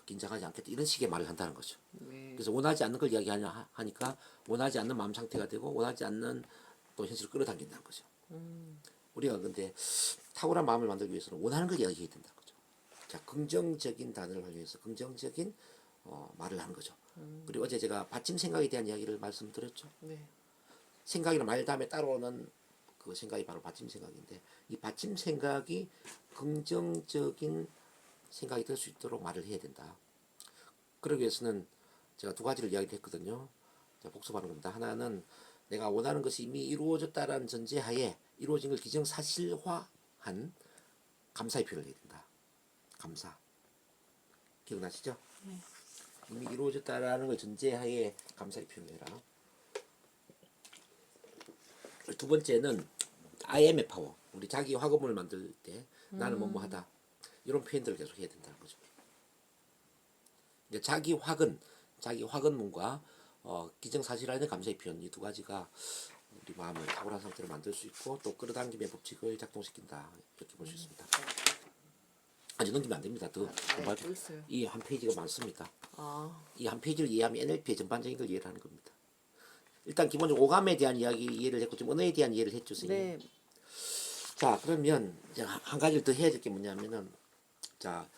긴장하지 않겠다, 이런 식의 말을 한다는 거죠. 네. 그래서 원하지 않는 걸 이야기하니까 원하지 않는 마음 상태가 되고 원하지 않는 또 현실을 끌어당긴다는 거죠. 우리가 근데 탁월한 마음을 만들기 위해서는 원하는 걸 이야기해야 된다는 거죠. 자, 긍정적인 단어를 활용해서 긍정적인 말을 하는 거죠. 그리고 어제 제가 받침 생각에 대한 이야기를 말씀드렸죠. 네. 생각이나 말 다음에 따라오는 그 생각이 바로 받침 생각인데, 이 받침 생각이 긍정적인 생각이 될 수 있도록 말을 해야 된다. 그러기 위해서는 제가 두 가지를 이야기했거든요. 제가 복습하는 겁니다. 하나는 내가 원하는 것이 이미 이루어졌다라는 전제하에 이루어진 걸 기정사실화한 감사의 표현을 해야 된다. 감사. 기억나시죠? 네. 이미 이루어졌다라는 걸 전제하에 감사의 표현을 해라. 두 번째는 I am의 파워. 우리 자기 화금을 만들 때 나는 뭐뭐하다, 이런 표현들을 계속 해야 된다는 거죠. 자기 화근문과 기정사실화에는 감사의 표현, 이 두 가지가 우리 마음을 탁월한 상태로 만들 수 있고 또 끌어당김의 법칙을 작동시킨다, 이렇게 볼 수 있습니다. 아직 넘기면 안 됩니다. 더 네, 또 있어요. 이 한 페이지가 많습니다. 아, 이 한 페이지를 이해하면 NLP의 전반적인 걸 이해를 하는 겁니다. 일단 기본적으로 오감에 대한 이야기 이해를 했고 지금 언어에 대한 이해를 했죠, 선생님. 네, 자, 그러면 이제 한 가지를 더 해야 될 게 뭐냐면은 자,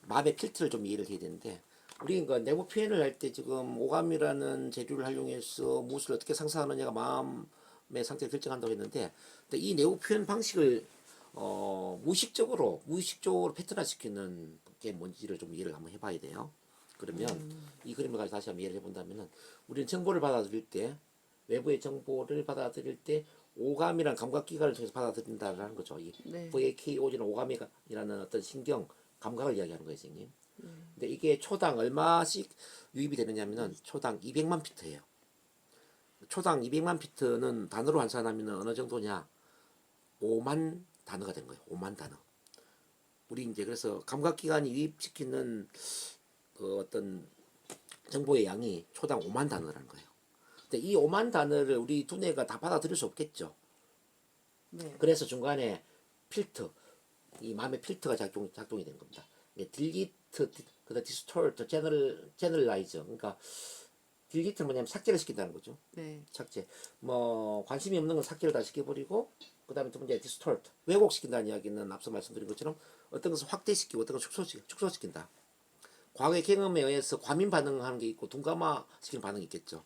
마음의 필터를 좀 이해를 해야 되는데 우리 그 내부 표현을 할 때 지금 오감이라는 재료를 활용해서 무엇을 어떻게 상상하느냐가 마음의 상태를 결정한다고 했는데 근데 이 내부 표현 방식을 무의식적으로 패턴화시키는 게 뭔지를 좀 이해를 한번 해봐야 돼요. 그러면 이 그림을 가지고 다시 한번 이해를 해본다면은 우리는 정보를 받아들일 때 외부의 정보를 받아들일 때 오감이란 감각기관을 통해서 받아들인다라는 거죠. 이 네. VAKOG는 오감이라는 어떤 신경 감각을 이야기하는 거예요, 선생님. 근데 이게 초당 얼마씩 유입이 되느냐면은 초당 200만 피트예요. 초당 200만 피트는 단어로 환산하면 어느 정도냐? 5만 단어가 된 거예요. 5만 단어. 우리 이제 그래서 감각기관이 유입시키는 그 어떤 정보의 양이 초당 5만 단어라는 거예요. 근데 이 5만 단어를 우리 두뇌가 다 받아들일 수 없겠죠. 네. 그래서 중간에 필터, 이 마음의 필터가 작동이 된 겁니다. 딜리트, 그다음 디스토트, 제너럴라이저. 그러니까 딜리트는 뭐냐면 삭제를 시킨다는 거죠. 네. 삭제. 뭐 관심이 없는 건 삭제를 다 시켜버리고 그다음에 두 번째 디스토트, 왜곡시킨다는 이야기는 앞서 말씀드린 것처럼 어떤 것을 확대시키고 어떤 것을 축소시킨다. 과거의 경험에 의해서 과민 반응하는 게 있고 둔감화시키는 반응이 있겠죠.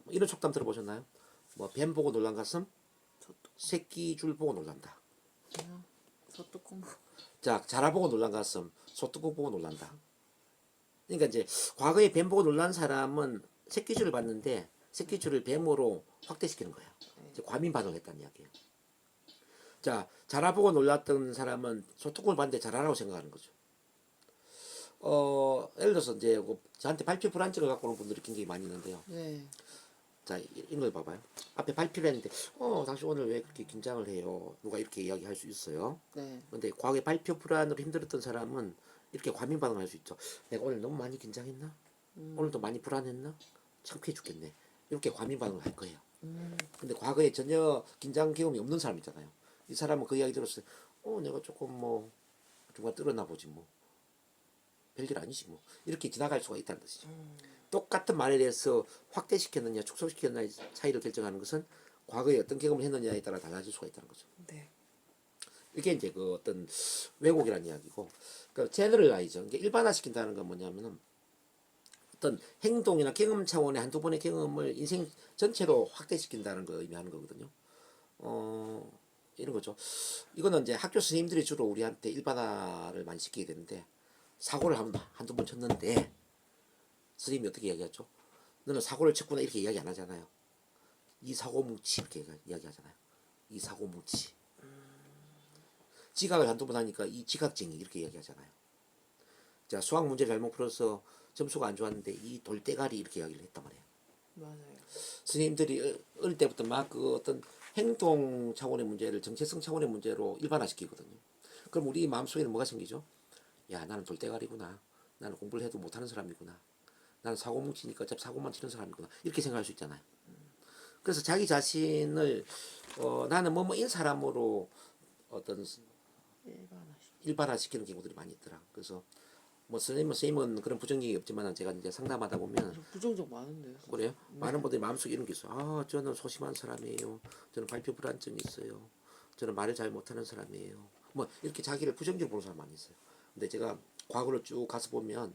이런 촉담 들어보셨나요? 뭐 뱀 보고 놀란 가슴, 새끼 줄 보고 놀란다. 소뚜껑. 자, 자라 보고 놀란 가슴, 소뚜껑 보고 놀란다. 그러니까 이제 과거에 뱀 보고 놀란 사람은 새끼줄을 봤는데 새끼줄을 뱀으로 확대시키는 거예요. 이제 과민 반응을 했다는 이야기예요. 자, 자라 보고 놀랐던 사람은 소뚜껑을 봤는데 자라라고 생각하는 거죠. 예를 들어서 이제 저한테 발표 불안증을 갖고 오는 분들이 굉장히 많이 있는데요. 네. 자, 이런 걸 봐봐요. 앞에 발표를 했는데, 당신 오늘 왜 그렇게 긴장을 해요? 누가 이렇게 이야기할 수 있어요. 네. 근데 과거에 발표 불안으로 힘들었던 사람은 이렇게 과민 반응할 수 있죠. 내가 오늘 너무 많이 긴장했나? 오늘도 많이 불안했나? 창피해 죽겠네. 이렇게 과민 반응을 할 거예요. 근데 과거에 전혀 긴장 경험이 없는 사람 있잖아요. 이 사람은 그 이야기 들었을 때, 내가 조금 뭐, 중간 떨어나 보지 뭐. 별일 아니지 뭐. 이렇게 지나갈 수가 있다는 뜻이죠. 똑같은 말에 대해서 확대시켰느냐 축소시켰느냐의 차이를 결정하는 것은 과거에 어떤 경험을 했느냐에 따라 달라질 수가 있다는 거죠. 네. 이게 이제 그 어떤 왜곡이라는 이야기고, 그러니까 제너럴라이저, 이게 일반화시킨다는 건 뭐냐면은 어떤 행동이나 경험 차원의 한두 번의 경험을 인생 전체로 확대시킨다는 걸 의미하는 거거든요. 이런 거죠. 이거는 이제 학교 선생님들이 주로 우리한테 일반화를 많이 시키게 되는데 사고를 한두 번 쳤는데 선생님이 어떻게 이야기하죠? 너는 사고를 쳤구나 이렇게 이야기 안 하잖아요. 이 사고 뭉치 이렇게 이야기하잖아요. 이 사고 뭉치. 지각을 한두 번 하니까 이 지각쟁이 이렇게 이야기하잖아요. 자, 수학 문제를 잘못 풀어서 점수가 안 좋았는데 이 돌대가리 이렇게 이야기를 했단 말이에요. 맞아요. 선생님들이 어릴 때부터 막 그 어떤 행동 차원의 문제를 정체성 차원의 문제로 일반화시키거든요. 그럼 우리 마음속에는 뭐가 생기죠? 야, 나는 돌대가리구나. 나는 공부를 해도 못하는 사람이구나. 나는 사고 뭉치니까 어차피 사고만 치는 사람이구나. 이렇게 생각할 수 있잖아요. 그래서 자기 자신을 나는 뭐뭐인 사람으로 어떤 일반화시. 일반화시키는 경우들이 많이 있더라. 그래서 뭐 선생님은 그런 부정적이 없지만 제가 이제 상담하다 보면 부정적 많은데요. 그래요. 많은 분들이 마음속에 이런 게 있어요. 아, 저는 소심한 사람이에요. 저는 발표 불안증이 있어요. 저는 말을 잘 못하는 사람이에요. 뭐 이렇게 자기를 부정적으로 보는 사람 많이 있어요. 근데 제가 과거를 쭉 가서 보면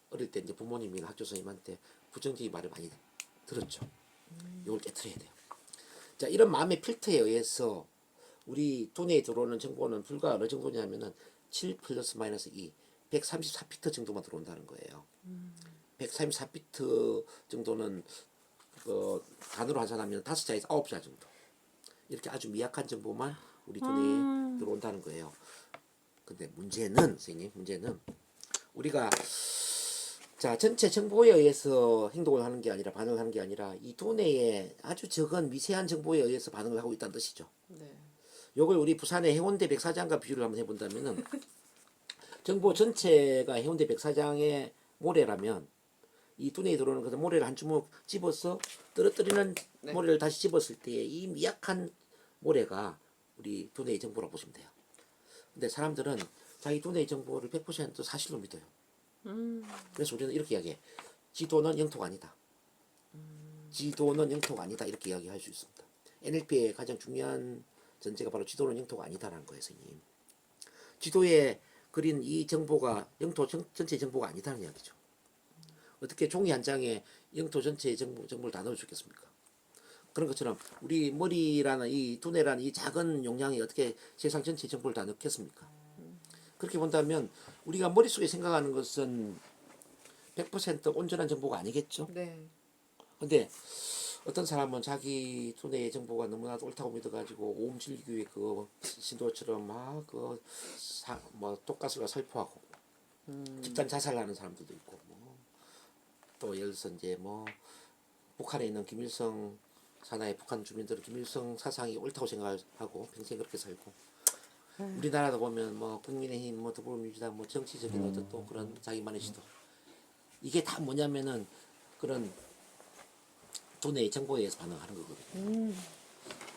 어릴 때 이제 부모님이나 학교 선생님한테 부정적인 말을 많이 들었죠. 이걸 깨트려야 돼요. 자, 이런 마음의 필터에 의해서 우리 두뇌에 들어오는 정보는 불과 어느 정도냐면은 7 플러스 마이너스 2, 134피트 정도만 들어온다는 거예요. 134피트 정도는 단으로 환산하면 5자에서 9자 정도. 이렇게 아주 미약한 정보만 우리 두뇌에 들어온다는 거예요. 근데 문제는 선생님, 문제는 우리가 자, 전체 정보에 의해서 행동을 하는 게 아니라 반응을 하는 게 아니라 이 두뇌에 아주 적은 미세한 정보에 의해서 반응을 하고 있다는 뜻이죠. 네. 요걸 우리 부산의 해운대 백사장과 비교를 한번 해본다면은 정보 전체가 해운대 백사장의 모래라면 이 두뇌에 들어오는 그 모래를 한 주먹 집어서 떨어뜨리는 네. 모래를 다시 집었을 때 이 미약한 모래가 우리 두뇌의 정보라고 보시면 돼요. 근데 사람들은 자기 두뇌의 정보를 100% 사실로 믿어요. 음. 그래서 우리는 이렇게 이야기해. 지도는 영토가 아니다. 지도는 영토가 아니다. 이렇게 이야기할 수 있습니다. NLP의 가장 중요한 전제가 바로 지도는 영토가 아니다라는 거예요, 선생님. 지도에 그린 이 정보가 영토 전체 정보가 아니다는 이야기죠. 어떻게 종이 한 장에 영토 전체의 정보를 다 넣을 수 있겠습니까? 그런 것처럼 우리 머리라는 이 두뇌라는 이 작은 용량이 어떻게 세상 전체 정보를 다 넣겠습니까? 그렇게 본다면 우리가 머릿속에 생각하는 것은 100% 온전한 정보가 아니겠죠? 네. 근데 어떤 사람은 자기 두뇌의 정보가 너무나도 옳다고 믿어가지고 오음질교의 그 신도처럼 막뭐 독가스가 살포하고 집단 자살하는 사람들도 있고 또 예를 들어서 이제 뭐 북한에 있는 김일성 산하의 북한 주민들은 김일성 사상이 옳다고 생각하고 평생 그렇게 살고 우리나라도 보면 뭐 국민의힘 뭐 더불어민주당 뭐 정치적인 어떤 또 그런 자기만의 시도 이게 다 뭐냐면은 그런 두뇌의 정보에 의해서 반응하는 거거든요.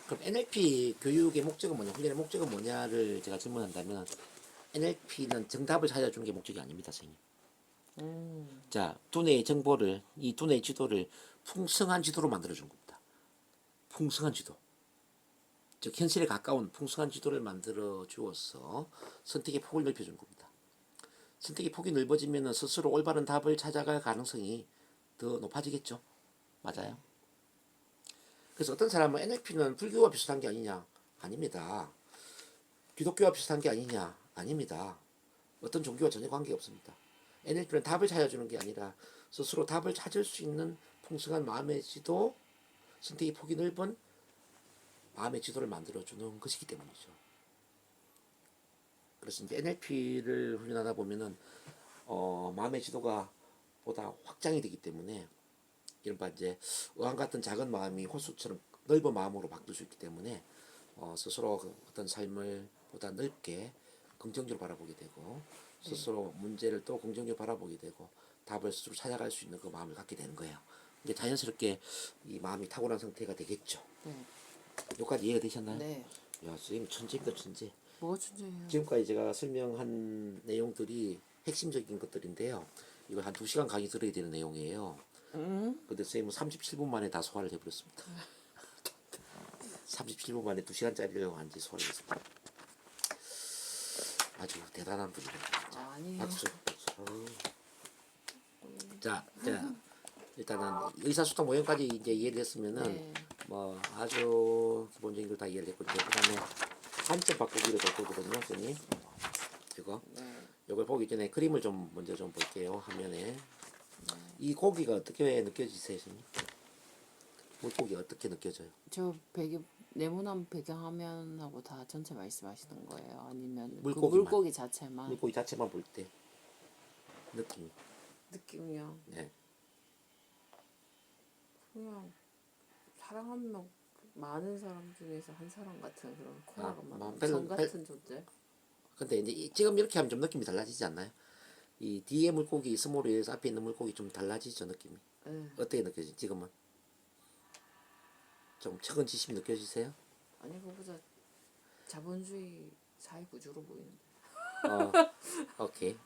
그럼 NLP 교육의 목적은 뭐냐, 훈련의 목적은 뭐냐를 제가 질문한다면 NLP는 정답을 찾아주는 게 목적이 아닙니다, 선생님. 자, 두뇌의 정보를 이 두뇌의 지도를 풍성한 지도로 만들어주는 겁니다. 풍성한 지도. 즉 현실에 가까운 풍성한 지도를 만들어 주어서 선택의 폭을 넓혀주는 겁니다. 선택의 폭이 넓어지면 스스로 올바른 답을 찾아갈 가능성이 더 높아지겠죠. 맞아요. 그래서 어떤 사람은 NLP는 불교와 비슷한 게 아니냐? 아닙니다. 기독교와 비슷한 게 아니냐? 아닙니다. 어떤 종교와 전혀 관계가 없습니다. NLP는 답을 찾아주는 게 아니라 스스로 답을 찾을 수 있는 풍성한 마음의 지도, 선택의 폭이 넓은 마음의 지도를 만들어주는 것이기 때문이죠. 그래서 이제 NLP를 훈련하다 보면은 마음의 지도가 보다 확장이 되기 때문에 이른바 이제 어항 같은 작은 마음이 호수처럼 넓은 마음으로 바뀔 수 있기 때문에 스스로 어떤 삶을 보다 넓게 긍정적으로 바라보게 되고 스스로 문제를 또 긍정적으로 바라보게 되고 답을 스스로 찾아갈 수 있는 그 마음을 갖게 되는 거예요. 이제 자연스럽게 이 마음이 탁월한 상태가 되겠죠. 네. 여기까지 이해가 되셨나요? 네. 야, 선생님 천재입니다, 천재. 뭐가 천재예요? 지금까지 제가 설명한 내용들이 핵심적인 것들인데요. 이거 한 2시간 강의 들어야 되는 내용이에요. 근데 선생님은 37분 만에 다 소화를 해버렸습니다. 37분 만에 2시간짜리를 완전히 소화를 했습니다. 아주 대단한 분이다. 아니에요. 박수. 어우. 자, 일단은 의사소통 모형까지 이제 이해를 했으면은 네. 뭐 아주 기본적인 걸 다 이해를 했고 이제 그다음에 관점 바꾸기를 볼 거거든요, 선생님. 이거. 네. 이걸 보기 전에 그림을 좀 먼저 좀 볼게요. 화면에. 이 고기가 어떻게 느껴지세요, 선생님? 물고기 어떻게 느껴져요? 저 배경 네모난 배경화면하고 다 전체 말씀하시는 거예요? 아니면 그 물고기만. 물고기 자체만? 물고기 자체만 볼 때 느낌. 느낌이요. 네. 그냥 사랑하면 많은 사람 중에서 한 사람 같은 그런 코너가 뭐 많은 정 같은 존재. 근데 이제 지금 이렇게 하면 좀 느낌이 달라지지 않나요? 이 뒤에 물고기 스몰에서 앞에 있는 물고기 좀 달라지죠, 느낌이. 네. 어떻게 느껴지? 지금은 좀 측은지심이 느껴지세요? 아니 그보다 자본주의 사회 구조로 보이는데. 오케이.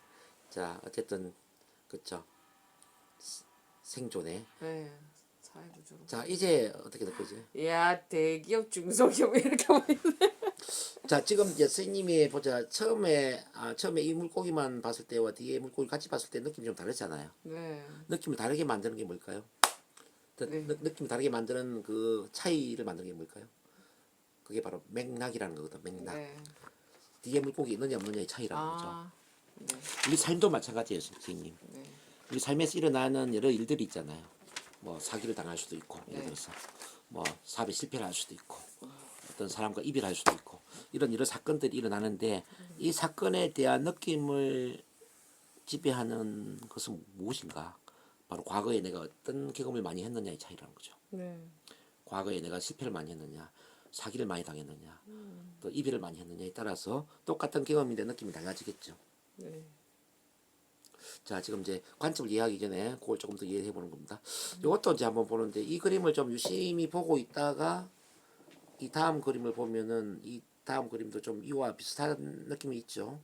자, 어쨌든 그쵸. 생존에. 네. 사회 구조로. 자, 이제 어떻게 느껴져요? 야 대기업 중소기업 이렇게 보이는데. 자, 지금 이제 선생님이 보자. 처음에 이 물고기만 봤을 때와 뒤에 물고기 같이 봤을 때 느낌이 좀 다르잖아요. 네. 느낌을 다르게 만드는 게 뭘까요? 네. 느낌 다르게 만드는 그 차이를 만드는 게 뭘까요? 그게 바로 맥락이라는 거거든. 맥락. 네. 뒤에 물고기 있느냐 없느냐의 차이라는 거죠. 아. 네. 우리 삶도 마찬가지예요, 선생님. 네. 우리 삶에서 일어나는 여러 일들이 있잖아요. 뭐 사기를 당할 수도 있고, 예를 네. 들어서 뭐 사업에 실패를 할 수도 있고, 어떤 사람과 이별할 수도 있고, 이런 여러 사건들이 일어나는데 이 사건에 대한 느낌을 지배하는 것은 무엇인가? 바로 과거에 내가 어떤 경험을 많이 했느냐의 차이라는 거죠. 네. 과거에 내가 실패를 많이 했느냐, 사기를 많이 당했느냐, 또 이별을 많이 했느냐에 따라서 똑같은 경험인데 느낌이 달라지겠죠. 네. 자, 지금 이제 관점을 이해하기 전에 그걸 조금 더 이해해 보는 겁니다. 이것도 이제 한번 보는데 이 그림을 좀 유심히 보고 있다가 이 다음 그림을 보면은 이 다음 그림도 좀 이와 비슷한 느낌이 있죠.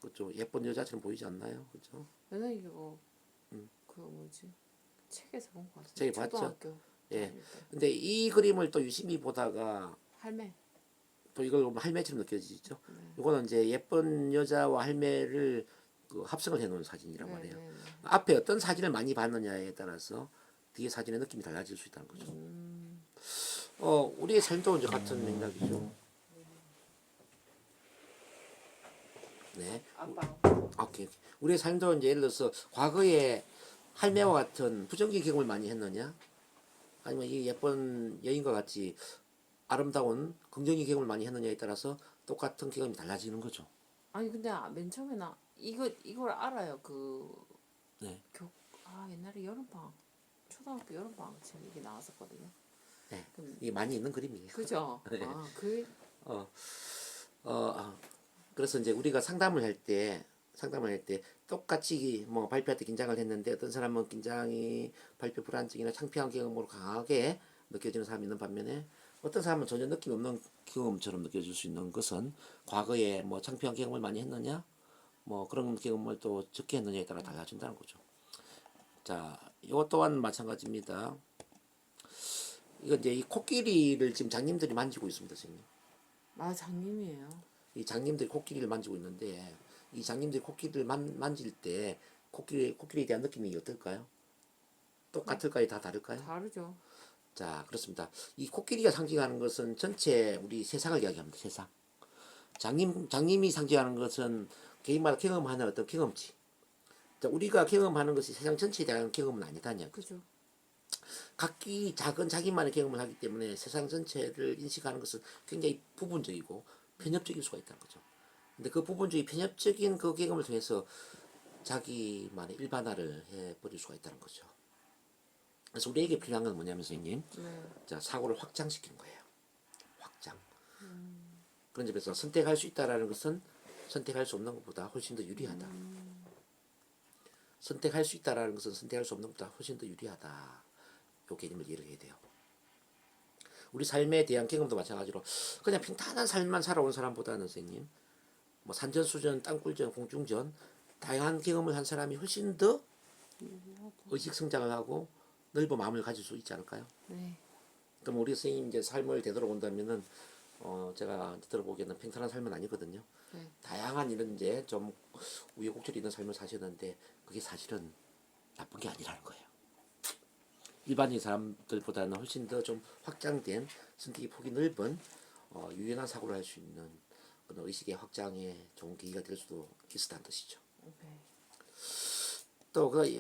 그죠? 예쁜 여자처럼 보이지 않나요? 그죠? 옛날에 이거 음. 그 뭐지 책에서 본 것 같아. 책에 봤죠? 초등학교 예. 다닐 때. 근데 이 그림을 또 유심히 보다가 할매. 또 이걸 보면 할매처럼 느껴지죠. 네. 이거는 이제 예쁜 여자와 할매를 그 합성을 해놓은 사진이란 네, 말이에요. 네, 네. 앞에 어떤 사진을 많이 봤느냐에 따라서 뒤에 사진의 느낌이 달라질 수 있다는 거죠. 우리의 삶도 이제 같은 맥락이죠. 네. 아빠. 오케이. 우리의 삶도 이제 예를 들어서 과거에 할매와 같은 부정적인 경험을 많이 했느냐? 아니면 이 예쁜 여인과 같이 아름다운 긍정적인 경험을 많이 했느냐에 따라서 똑같은 경험이 달라지는 거죠. 아니 근데 맨 처음에 나 이걸 알아요. 네. 옛날에 여름방학 초등학교 여름방학책 이게 나왔었거든요. 네. 음. 이게 많이 있는 그림이에요. 그죠? 네. 어, 그래서 이제 우리가 상담을 할 때 똑같이 뭐 발표할 때 긴장을 했는데 어떤 사람은 긴장이 발표 불안증이나 창피한 경험으로 강하게 느껴지는 사람이 있는 반면에 어떤 사람은 전혀 느낌 없는 경험처럼 느껴질 수 있는 것은 과거에 뭐 창피한 경험을 많이 했느냐 뭐 그런 경험을 또 적게 했느냐에 따라 달라진다는 거죠. 자, 이것 또한 마찬가지입니다. 이거 이제 이 코끼리를 지금 장님들이 만지고 있습니다, 선생님. 아 장님이에요. 이 장님들이 코끼리를 만지고 있는데 이 장님들이 코끼리를 만질 때 코끼리에 대한 느낌이 어떨까요? 똑같을까요? 다 다를까요? 다르죠. 자, 그렇습니다. 이 코끼리가 상징하는 것은 전체 우리 세상을 이야기합니다. 세상. 장님이 상징하는 것은 개인마다 경험하는 어떤 경험치. 자, 우리가 경험하는 것이 세상 전체에 대한 경험은 아니다냐. 그죠. 각기 작은 자기만의 경험을 하기 때문에 세상 전체를 인식하는 것은 굉장히 부분적이고 편협적일 수가 있다는 거죠. 근데 그 부분적인 편협적인 그 경험을 통해서 자기만의 일반화를 해버릴 수가 있다는 거죠. 그래서 우리에게 필요한 건 뭐냐면 선생님, 네. 자, 사고를 확장시키는 거예요. 확장. 그런 점에서 선택할 수 있다라는 것은 선택할 수 없는 것보다 훨씬 더 유리하다. 선택할 수 있다라는 것은 선택할 수 없는 것보다 훨씬 더 유리하다. 이 개념을 이해를 해야 돼요. 우리 삶에 대한 경험도 마찬가지로 그냥 평탄한 삶만 살아온 사람보다는 선생님, 뭐 산전수전, 땅굴전, 공중전 다양한 경험을 한 사람이 훨씬 더 의식 성장을 하고 넓은 마음을 가질 수 있지 않을까요? 네. 그럼 우리 선생님 이제 삶을 되돌아본다면은 제가 들어보기에는 평탄한 삶은 아니거든요. 네. 다양한 이런 이제 좀 우여곡절이 있는 삶을 사셨는데 그게 사실은 나쁜 게 아니라는 거예요. 일반인 사람들보다는 훨씬 더 좀 확장된 선택의 폭이 넓은 유연한 사고를 할 수 있는 그런 의식의 확장에 좋은 계기가 될 수도 있었다는 뜻이죠. 네.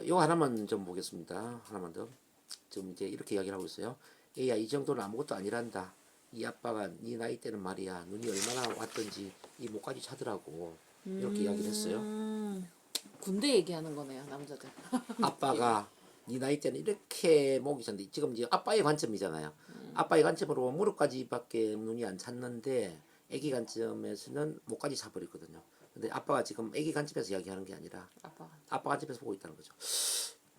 요 하나만 좀 보겠습니다. 하나만 더. 지금 이제 이렇게 이야기를 하고 있어요. 얘야 이 정도는 아무것도 아니란다. 이 아빠가 네 나이 때는 말이야 눈이 얼마나 왔던지 이 목까지 차더라고. 이렇게 이야기를 했어요. 군대 얘기하는 거네요, 남자들. 아빠가 네 나이 때는 이렇게 목이 찼는데 지금 이제 아빠의 관점이잖아요. 아빠의 관점으로 무릎까지밖에 눈이 안 찼는데 아기 관점에서는 목까지 차버렸거든요. 근데 아빠가 지금 아기 관점에서 이야기하는 게 아니라 아빠 관점에서 보고 있다는 거죠.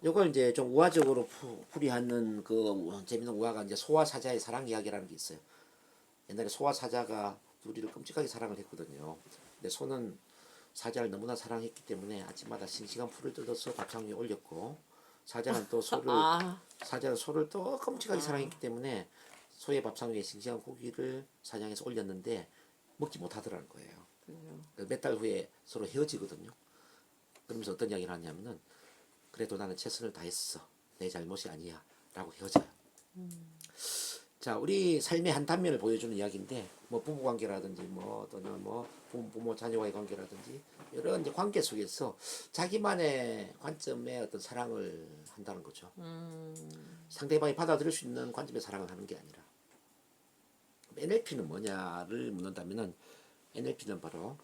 이걸 이제 좀 우화적으로 풀이하는 그 재밌는 우화가 이제 소와 사자의 사랑 이야기라는 게 있어요. 옛날에 소와 사자가 둘이를 끔찍하게 사랑을 했거든요. 근데 소는 사자를 너무나 사랑했기 때문에 아침마다 싱싱한 풀을 뜯어서 밥상 위에 올렸고 사자는 또 사자는 소를 또 끔찍하게 사랑했기 때문에 소의 밥상 위에 싱싱한 고기를 사냥해서 올렸는데 먹지 못하더라는 거예요. 몇 달 후에 서로 헤어지거든요. 그러면서 어떤 이야기를 하냐면은 그래도 나는 최선을 다했어. 내 잘못이 아니야. 라고 헤어져요. 자, 우리 삶의 한 단면을 보여주는 이야기인데, 뭐 부부관계라든지, 뭐 또는 뭐 부모 자녀와의 관계라든지 여러 이제 관계 속에서 자기만의 관점의 어떤 사랑을 한다는 거죠. 상대방이 받아들일 수 있는 관점의 사랑을 하는 게 아니라. NLP는 뭐냐를 묻는다면은 NLP는 바로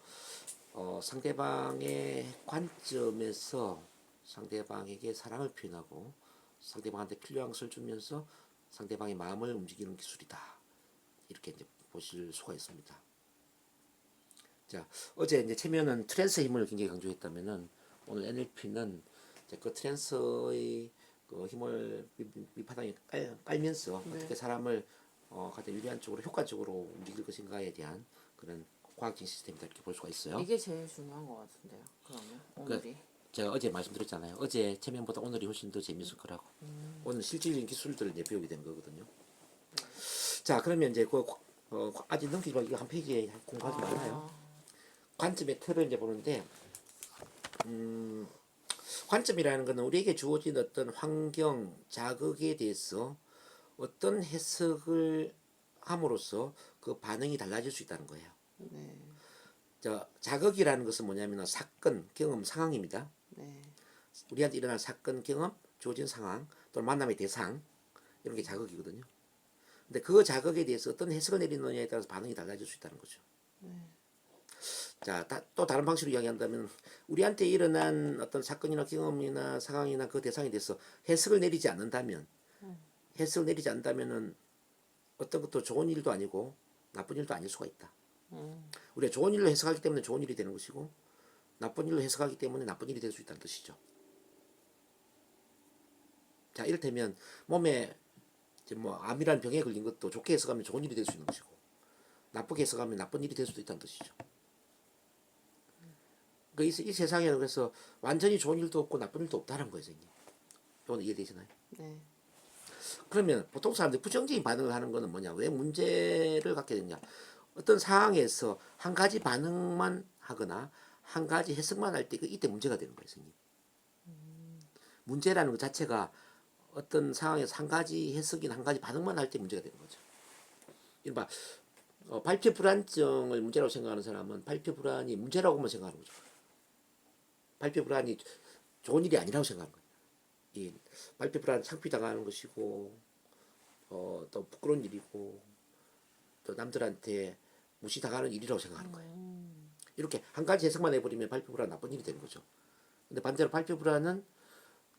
상대방의 관점에서 상대방에게 사랑을 표현하고 상대방한테 필요한 것을 주면서 상대방의 마음을 움직이는 기술이다. 이렇게 이제 보실 수가 있습니다. 자, 어제 이제 최면은 트랜스의 힘을 굉장히 강조했다면은 오늘 NLP는 이제 그 트랜스의 그 힘을 밑바닥에 깔면서 어떻게 사람을 가장 유리한 쪽으로 효과적으로 움직일 것인가에 대한 그런 과학적인 시스템이다 이렇게 볼 수가 있어요. 이게 제일 중요한 것 같은데요. 그러면 오늘이. 제가 어제 말씀드렸잖아요. 어제 체면보다 오늘이 훨씬 더 재밌을 거라고. 오늘 실질적인 기술들을 이제 배우게 된 거거든요. 자, 그러면 이제 아직 넘기지 말고 이거 한 페이지에 공부하지 말아요. 관점의 틀을 이제 보는데, 관점이라는 것은 우리에게 주어진 어떤 환경, 자극에 대해서 어떤 해석을 함으로써 그 반응이 달라질 수 있다는 거예요. 네. 자극이라는 것은 뭐냐면 사건, 경험, 상황입니다. 네. 우리한테 일어난 사건, 경험, 주어진 상황, 또는 만남의 대상 이런 게 자극이거든요. 근데 그 자극에 대해서 어떤 해석을 내리느냐에 따라서 반응이 달라질 수 있다는 거죠. 자, 또 다른 방식으로 이야기한다면 우리한테 일어난 어떤 사건이나 경험이나 상황이나 그 대상에 대해서 해석을 내리지 않는다면은 어떤 것도 좋은 일도 아니고 나쁜 일도 아닐 수가 있다. 우리가 좋은 일로 해석하기 때문에 좋은 일이 되는 것이고 나쁜 일로 해석하기 때문에 나쁜 일이 될 수 있다는 뜻이죠. 자, 이를테면 몸에 이제 뭐 암이라는 병에 걸린 것도 좋게 해석하면 좋은 일이 될 수 있는 것이고 나쁘게 해석하면 나쁜 일이 될 수도 있다는 뜻이죠. 이 세상에는 그래서 완전히 좋은 일도 없고 나쁜 일도 없다는 거예요, 선생님. 이건 이해되시나요? 네. 그러면 보통 사람들이 부정적인 반응을 하는 거는 뭐냐? 왜 문제를 갖게 되냐? 어떤 상황에서 한 가지 반응만 하거나 한 가지 해석만 할 때 이때 문제가 되는 거예요, 선생님. 문제라는 것 자체가 어떤 상황에서 한 가지 해석이나 한 가지 반응만 할 때 문제가 되는 거죠. 이른바 발표 불안증을 문제라고 생각하는 사람은 발표 불안이 문제라고만 생각하는 거죠. 발표 불안이 좋은 일이 아니라고 생각하는 거예요. 이 발표 불안 창피당하는 것이고 또 부끄러운 일이고 또 남들한테 무시당하는 일이라고 생각하는 거예요. 이렇게 한 가지 해석만 해버리면 발표 불안 나쁜 일이 되는 거죠. 근데 반대로 발표 불안은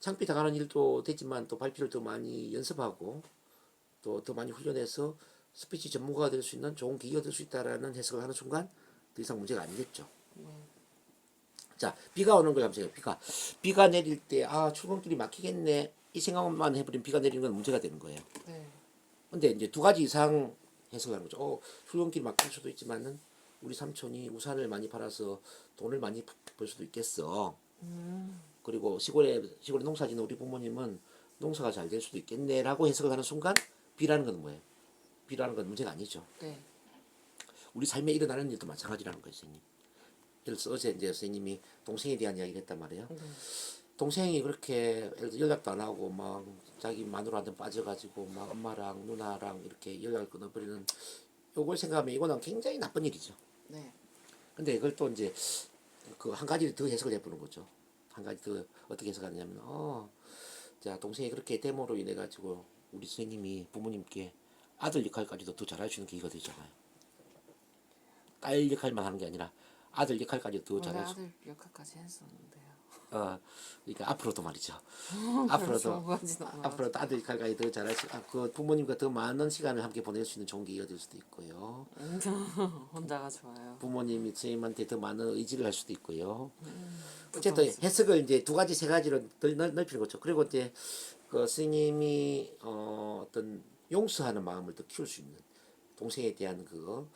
창피당하는 일도 되지만 또 발표를 더 많이 연습하고 또 더 많이 훈련해서 스피치 전문가가 될 수 있는 좋은 계기가 될 수 있다라는 해석을 하는 순간 더 이상 문제가 아니겠죠. 자, 비가 오는 걸 한번 보세요. 비가 내릴 때 출근길이 막히겠네 이 생각만 해버리면 비가 내리는 건 문제가 되는 거예요. 네. 근데 이제 두 가지 이상 해석하는 거죠. 출근길이 막힐 수도 있지만은 우리 삼촌이 우산을 많이 팔아서 돈을 많이 벌 수도 있겠어. 그리고 시골에 농사 짓는 우리 부모님은 농사가 잘 될 수도 있겠네라고 해석을 하는 순간 비라는 건 뭐예요? 비라는 건 문제가 아니죠. 네. 우리 삶에 일어나는 일도 마찬가지라는 거예요, 선생님. 예를 들어서 어제 이제 선생님이 동생에 대한 이야기를 했단 말이에요. 동생이 그렇게 예를 들어 연락도 안 하고 막 자기 마누라한테 빠져가지고 막 엄마랑 누나랑 이렇게 연락을 끊어버리는 요걸 생각하면 이거는 굉장히 나쁜 일이죠. 네. 근데 그걸 또 이제 그 한 가지 더 해석을 해보는 거죠. 한 가지 더 어떻게 해석하냐면 자, 동생이 그렇게 데모로 인해 가지고 우리 선생님이 부모님께 아들 역할까지도 더 잘할 수 있는 계기가 되잖아요. 딸 역할만 하는 게 아니라 아들 역할까지 더 원래 잘할 수. 아들 역할까지 했었는데요. 그러니까 앞으로도 말이죠. 그래서 앞으로도 아들 역할까지 더 잘할 수. 그 부모님과 더 많은 시간을 함께 보낼 수 있는 좋은 계기가 될 수도 있고요. 혼자가 좋아요. 부모님이 선생님한테 더 많은 의지를 할 수도 있고요. 어쨌든 해석을 이제 두 가지 세 가지로 넓히는 거죠. 그리고 이제 그 스님이 어떤 용서하는 마음을 더 키울 수 있는 동생에 대한 그거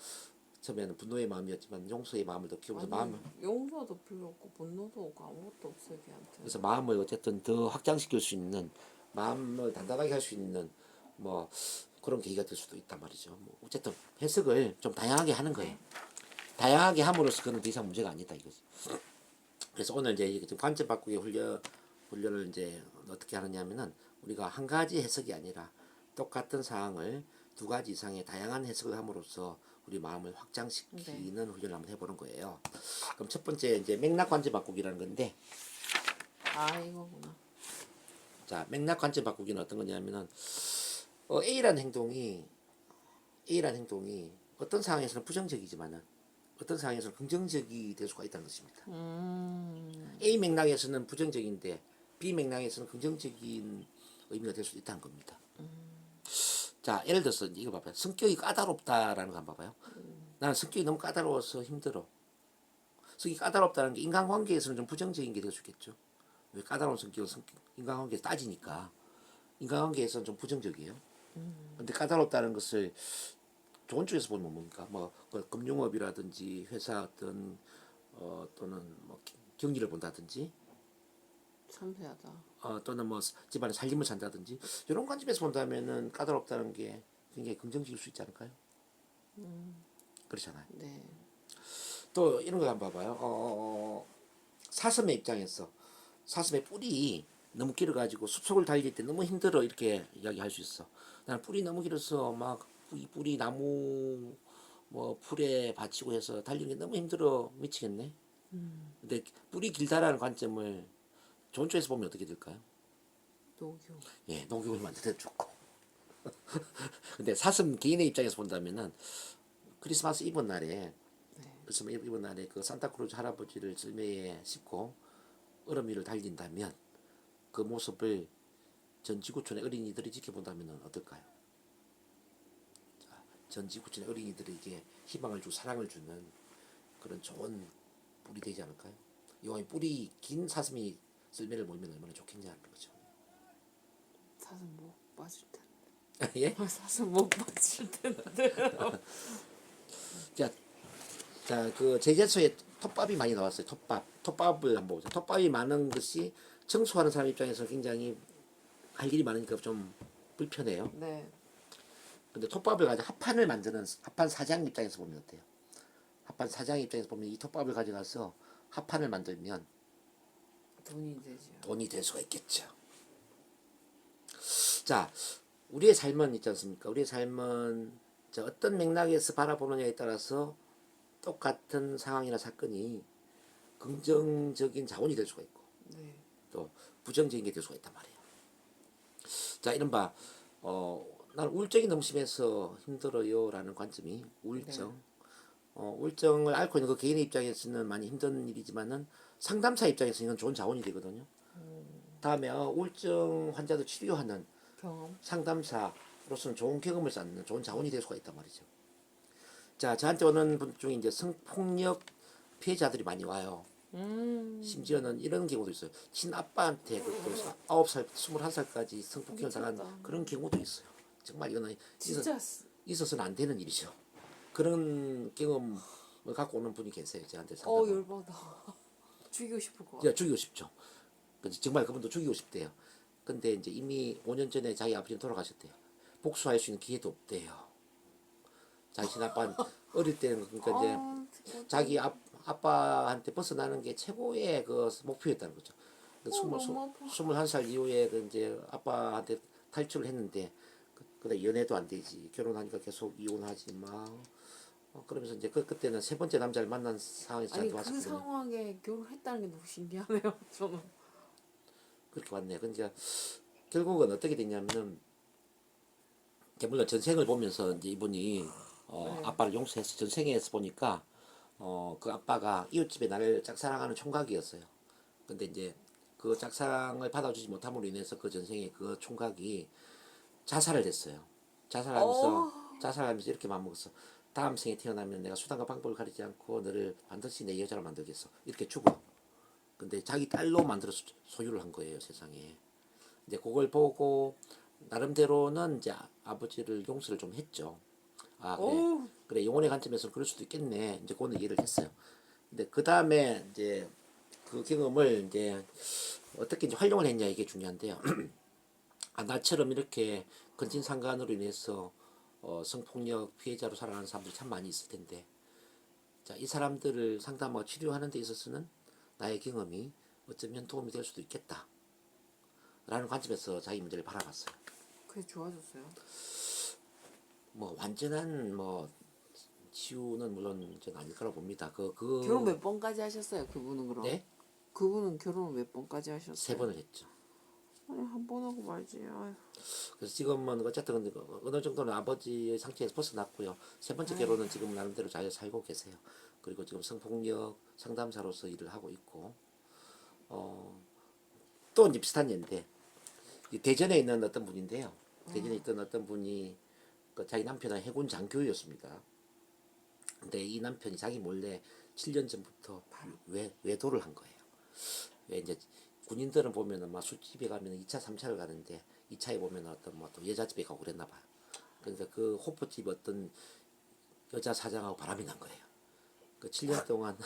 처음에는 분노의 마음이었지만 용서의 마음을 더 키우면서 마음을 용서도 필요 없고 분노도 없고 아무것도 없어요 걔한테. 그래서 마음을 어쨌든 더 확장시킬 수 있는 마음을 단단하게 할 수 있는 뭐 그런 계기가 될 수도 있단 말이죠. 뭐 어쨌든 해석을 좀 다양하게 하는 거예요. 다양하게 함으로써 그는 더 이상 문제가 아니다 이거지. 그래서 오늘 이제 관점 바꾸기 훈련을 이제 어떻게 하느냐면은 우리가 한 가지 해석이 아니라 똑같은 사항을 두 가지 이상의 다양한 해석을 함으로써 우리 마음을 확장시키는 훈련을 한번 해보는 거예요. 그럼 첫 번째 이제 맥락 관점 바꾸기라는 건데, 이거구나. 자, 맥락 관점 바꾸기는 어떤 거냐면은 A라는 행동이 어떤 상황에서는 부정적이지만은 어떤 상황에서는 긍정적이 될 수가 있다는 것입니다. A 맥락에서는 부정적인데 B 맥락에서는 긍정적인 의미가 될 수도 있다는 겁니다. 자, 예를 들어서 이거 봐봐요. 성격이 까다롭다라는 거 한번 봐봐요. 나는 성격이 너무 까다로워서 힘들어. 성격이 까다롭다는 게 인간관계에서는 좀 부정적인 게 될 수 있겠죠. 왜 까다로운 성격은 인간관계에서 따지니까 인간관계에서는 좀 부정적이에요. 근데 까다롭다는 것을 좋은 쪽에서 보면 뭡니까? 그 금융업이라든지 회사 어떤 또는 뭐 경기를 본다든지 섬세하다. 또는 뭐 집안의 살림을 산다든지 이런 관점에서 본다면은 까다롭다는 게 굉장히 긍정적일 수 있지 않을까요? 그렇잖아요. 네. 또 이런 거 한번 봐봐요. 사슴의 입장에서 사슴의 뿔이 너무 길어가지고 숲속을 달릴 때 너무 힘들어 이렇게 이야기할 수 있어. 나는 뿔이 너무 길어서 막 이 뿔이 나무 뭐 풀에 받치고 해서 달리는 게 너무 힘들어 미치겠네. 근데 뿔이 길다라는 관점을 좋은 쪽에서 보면 어떻게 될까요? 녹유. 예, 농경을 만들어 좋고. 근데 사슴 개인의 입장에서 본다면은 크리스마스 이브 날에 네. 크리스마스 이브 날에 그 산타크루즈 할아버지를 절매에 싣고 얼음 위를 달린다면 그 모습을 전 지구촌의 어린이들이 지켜본다면 어떨까요? 전 지구촌의 어린이들에게 희망을 주고 사랑을 주는 그런 좋은 뿔이 되지 않을까요? 이왕에 뿔이 긴 사슴이 썰매를 몰면 얼마나 좋겠냐는 거죠. 사슴 목 빠질 텐데. 예? 사슴 목 빠질 텐데. 자, 그 제재소에 톱밥이 많이 나왔어요. 톱밥을 한번 보죠. 톱밥이 많은 것이 청소하는 사람 입장에서 굉장히 할 일이 많으니까 좀 불편해요. 네. 근데 톱밥을 가지고 합판을 만드는 합판 사장 입장에서 보면 어때요? 합판 사장 입장에서 보면 이 톱밥을 가져가서 합판을 만들면 돈이 되죠. 돈이 될 수가 있겠죠. 자, 우리의 삶은 있지 않습니까? 우리의 삶은 어떤 맥락에서 바라보느냐에 따라서 똑같은 상황이나 사건이 긍정적인 자원이 될 수가 있고 네. 또 부정적인 게 될 수가 있단 말이에요. 자, 이른바 나는 우울증이 너무 심해서 힘들어요라는 관점이 우울증. 우울증을 앓고 있는 그 개인의 입장에서는 많이 힘든 일이지만은 상담사 입장에서는 이건 좋은 자원이 되거든요. 다음에 우울증 환자들 치료하는 경험. 상담사로서는 좋은 경험을 쌓는 좋은 자원이 될 수가 있단 말이죠. 자, 저한테 오는 분 중에 이제 성폭력 피해자들이 많이 와요. 심지어는 이런 경우도 있어요. 친아빠한테 그 9살, 21살까지 성폭행을 당한 미쳤다. 그런 경우도 있어요. 정말 이거는 진짜 있어서는 안 되는 일이죠. 그런 경험을 갖고 오는 분이 계세요. 저한테 상담을. 열받아. 죽이고 싶을 것 진짜 같아. 죽이고 싶죠. 근데 정말 그분도 죽이고 싶대요. 근데 이제 이미 5년 전에 자기 아버지는 돌아가셨대요. 복수할 수 있는 기회도 없대요. 자기 친아빠는 어릴 때는 그러니까 이제 자기 아빠한테 벗어나는 게 최고의 그 목표였다는 거죠. 그 너무 아파. 21살 이후에 그 이제 아빠한테 탈출을 했는데 그다 연애도 안 되지. 결혼하니까 계속 이혼하지 마. 그러면서 이제 그때는 세 번째 남자를 만난 상황에서 아니 저한테 그 왔었거든요. 상황에 결혼했다는 게 너무 신기하네요. 저는. 그렇게 왔네요. 그러니까 결국은 어떻게 됐냐면은 물론 전생을 보면서 이제 이분이 네. 아빠를 용서해서 전생에서 보니까 그 아빠가 이웃집에 나를 짝사랑하는 총각이었어요. 근데 이제 그 짝사랑을 받아주지 못함으로 인해서 그 전생에 그 총각이 자살을 했어요. 자살하면서 이렇게 마음먹었어. 다음 생에 태어나면 내가 수단과 방법을 가리지 않고 너를 반드시 내 여자로 만들겠어. 이렇게 죽어. 근데 자기 딸로 만들어서 소유를 한 거예요, 세상에. 이제 그걸 보고 나름대로는 이제 아버지를 용서를 좀 했죠. 아, 그래. 어우. 그래, 영혼의 관점에서 그럴 수도 있겠네. 이제 그거는 이해를 했어요. 근데 그 다음에 이제 그 경험을 이제 어떻게 이제 활용을 했냐 이게 중요한데요. 아, 나처럼 이렇게 근친상간으로 인해서 성폭력 피해자로 살아가는 사람들이 참 많이 있을 텐데, 자, 이 사람들을 상담하고 치료하는 데 있어서는 나의 경험이 어쩌면 도움이 될 수도 있겠다. 라는 관점에서 자기 문제를 바라봤어요. 그게 좋아졌어요. 뭐 완전한 뭐 치유는 물론 전 아닐 거라고 봅니다. 결혼 몇 번까지 하셨어요? 그분은 그럼? 네? 그분은 결혼을 몇 번까지 하셨어요? 3번을 했죠. 아니 한 번 하고 말지. 아휴. 그래서 지금은 어쨌든 근데 어느 정도는 아버지의 상처에서 벗어났고요. 세 번째 결혼은 지금 나름대로 잘 살고 계세요. 그리고 지금 성폭력 상담사로서 일을 하고 있고, 또 이제 비슷한 예인데, 대전에 있는 어떤 분인데요. 대전에 있던 어떤 분이 그 자기 남편은 해군 장교였습니다. 근데 이 남편이 자기 몰래 7년 전부터 외도를 한 거예요. 왜 이제 군인들은 보면은 막 술집에 가면 2차, 3차를 가는데 2차에 보면 어떤 뭐 또 여자집에 가고 그랬나 봐요. 그러니까 그 호프집 어떤 여자 사장하고 바람이 난 거예요. 그 7년 동안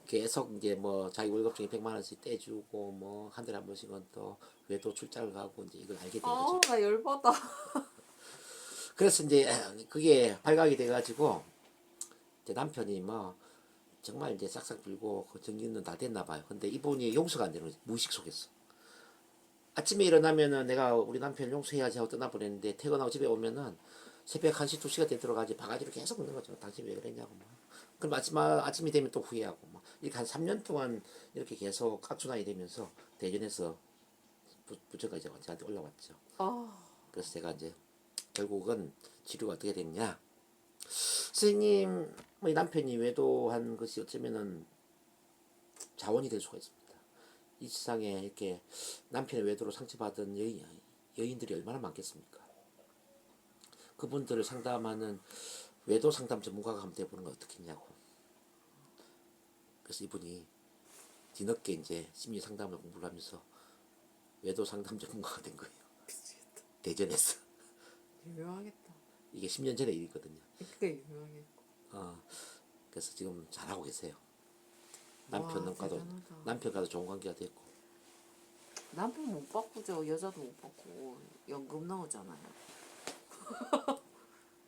계속 이제 뭐 자기 월급 중에 100만 원씩 떼주고 뭐 한 달에 한 번씩은 또 외도 출장을 가고 이제 이걸 알게 된 거죠. 나 열받아. 그래서 이제 그게 발각이 돼가지고 이제 남편이 뭐 정말 이제 싹싹 빌고 그 정리는 다 됐나 봐요. 근데 이분이 용서가 안 되는 거지. 무의식 속에서. 아침에 일어나면은 내가 우리 남편 용서해야지 하고 떠나버렸는데 퇴근하고 집에 오면은 새벽 1시 2시가 되도록까지 바가지를 계속 묻는 거죠. 당신 왜 그랬냐고 막. 그럼 아침이 되면 또 후회하고 막. 이렇게 한 3년 동안 이렇게 계속 깍두나이 되면서 대전에서 부처가 이제 저한테 올라왔죠. 그래서 제가 이제 결국은 치료가 어떻게 됐냐. 선생님, 이 남편이 외도한 것이 어쩌면은 자원이 될 수가 있습니다. 이 세상에 이렇게 남편의 외도로 상처받은 여인들이 얼마나 많겠습니까? 그분들을 상담하는 외도 상담 전문가가 한번 돼보는 건 어떻겠냐고. 그래서 이분이 뒤늦게 이제 심리 상담을 공부를 하면서 외도 상담 전문가가 된 거예요. 미치겠다. 대전에서. 유명하겠다. 이게 10년 전의 일이거든요. 그게 유명하겠고. 그래서 지금 잘하고 계세요. 대단하다. 남편과도 좋은 관계가 됐고. 남편 못 바꾸죠. 여자도 못 바꾸고 연금 나오잖아요.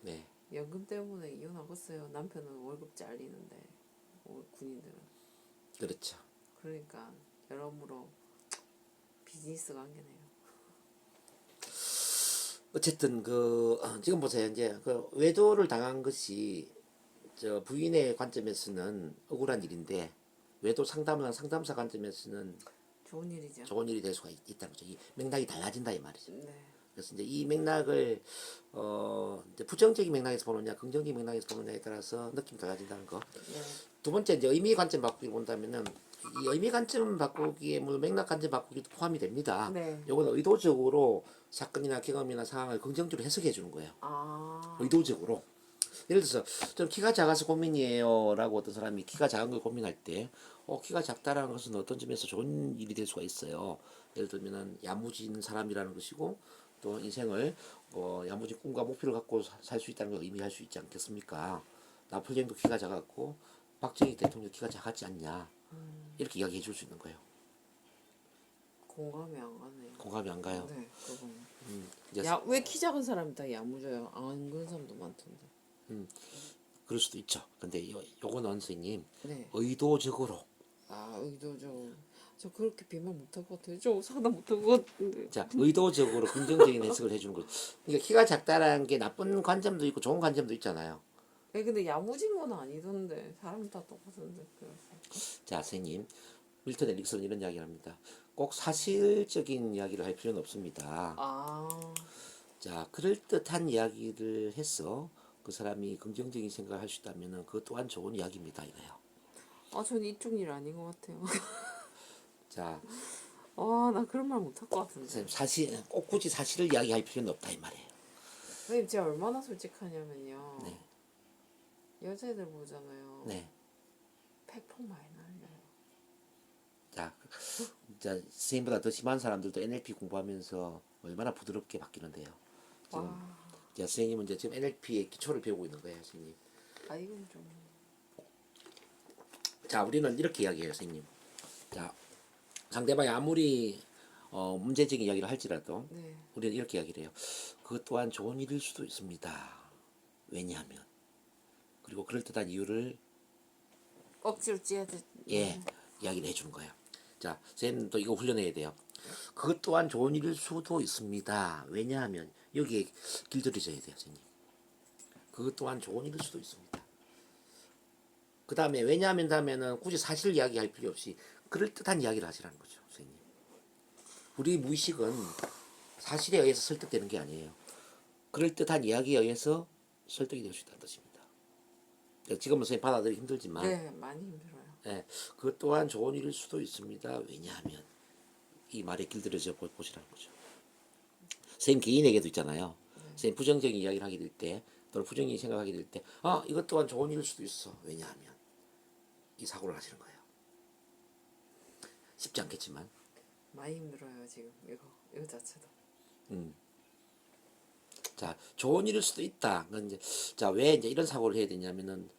네. 연금 때문에 이혼하겠어요. 남편은 월급 잘리는데 군인들은. 그렇죠. 그러니까 여러모로 비즈니스 관계네요. 어쨌든 지금 보세요. 이제 그 외도를 당한 것이 저 부인의 관점에서는 억울한 일인데 외도 상담을 한 상담사 관점에서는 좋은 일이죠. 좋은 일이 될 수가 있다는 거죠. 이 맥락이 달라진다 이 말이죠. 네. 그래서 이제 이 맥락을 이제 부정적인 맥락에서 보느냐 긍정적인 맥락에서 보느냐에 따라서 느낌이 달라진다는 거. 네. 두 번째 이제 의미 관점 바꾸기 본다면은 이 의미 관점 바꾸기에 물론 맥락 관점 바꾸기도 포함이 됩니다. 네. 요거는 의도적으로 사건이나 경험이나 상황을 긍정적으로 해석해 주는 거예요. 의도적으로. 예를 들어서 좀 키가 작아서 고민이에요라고 어떤 사람이 키가 작은 걸 고민할 때 키가 작다라는 것은 어떤 점에서 좋은 일이 될 수가 있어요. 예를 들면은 야무진 사람이라는 것이고 또 인생을 야무진 꿈과 목표를 갖고 살 수 있다는 걸 의미할 수 있지 않겠습니까? 나폴레옹도 키가 작았고 박정희 대통령 키가 작았지 않냐 이렇게 이야기해 줄 수 있는 거예요. 공감이 안 가네요. 공감이 안 가요. 네, 그거. 이제 왜 키 작은 사람이 다 야무져요? 안 그런 사람도 많던데. 그럴 수도 있죠. 근데 요거는 선생님 네. 의도적으로 의도죠. 저 그렇게 비만 못할 것 같아요. 저 상담 못할 것 같은데. 자 의도적으로 긍정적인 해석을 해주는 거죠. 그러니까 키가 작다라는 게 나쁜 관점도 있고 좋은 관점도 있잖아요. 근데 야무진 건 아니던데. 사람 다 똑같은데. 그래서. 자 선생님 밀턴 에릭슨은 이런 이야기를 합니다. 꼭 사실적인 이야기를 할 필요는 없습니다. 자 그럴듯한 이야기를 해서 그 사람이 긍정적인 생각을 할 수 있다면 그것 또한 좋은 이야기입니다 이래요. 전 이쪽 일 아닌 것 같아요. 자 나 그런 말 못할 것 같은데. 선생님 사실 꼭 굳이 사실을 이야기할 필요는 없다 이 말이에요. 선생님 제가 얼마나 솔직하냐면요. 네. 여자애들 보잖아요. 네. 팩폭 많이 날려요. 자 선생님보다 더 심한 사람들도 NLP 공부하면서 얼마나 부드럽게 바뀌는데요. 지금 자, 선생님은 이제 지금 NLP의 기초를 배우고 있는 거예요, 선생님. 이건 좀. 자, 우리는 이렇게 이야기해요, 선생님. 자, 상대방이 아무리 문제적인 이야기를 할지라도 네. 우리는 이렇게 이야기를 해요. 그것 또한 좋은 일일 수도 있습니다. 왜냐하면 그리고 그럴듯한 이유를 억지로 찌야 돼. 이야기를 해주는 거예요. 자, 선생님도 이거 훈련해야 돼요. 그것 또한 좋은 일일 수도 있습니다. 왜냐하면 여기에 길들여져야 돼요, 선생님. 그것 또한 좋은 일일 수도 있습니다. 그 다음에 왜냐하면 다음에는 굳이 사실을 이야기할 필요 없이 그럴듯한 이야기를 하시라는 거죠, 선생님. 우리 무의식은 사실에 의해서 설득되는 게 아니에요. 그럴듯한 이야기에 의해서 설득이 될 수 있다는 뜻입니다. 지금은 선생님 받아들이기 힘들지만 네, 많이 힘들어요. 그것 또한 좋은 일일 수도 있습니다. 왜냐하면 이 말에 길들여져 보시라는 거죠. 선생님 개인에게도 있잖아요. 선생님 부정적인 이야기를 하게 될 때 또는 부정적인 생각하게 될 때 이것 또한 좋은 일일 수도 있어. 왜냐하면 이 사고를 하시는 거예요. 쉽지 않겠지만 많이 힘들어요 지금 이거 자체도. 자, 좋은 일일 수도 있다. 그건 이제 자, 왜 이제 이런 사고를 해야 되냐면은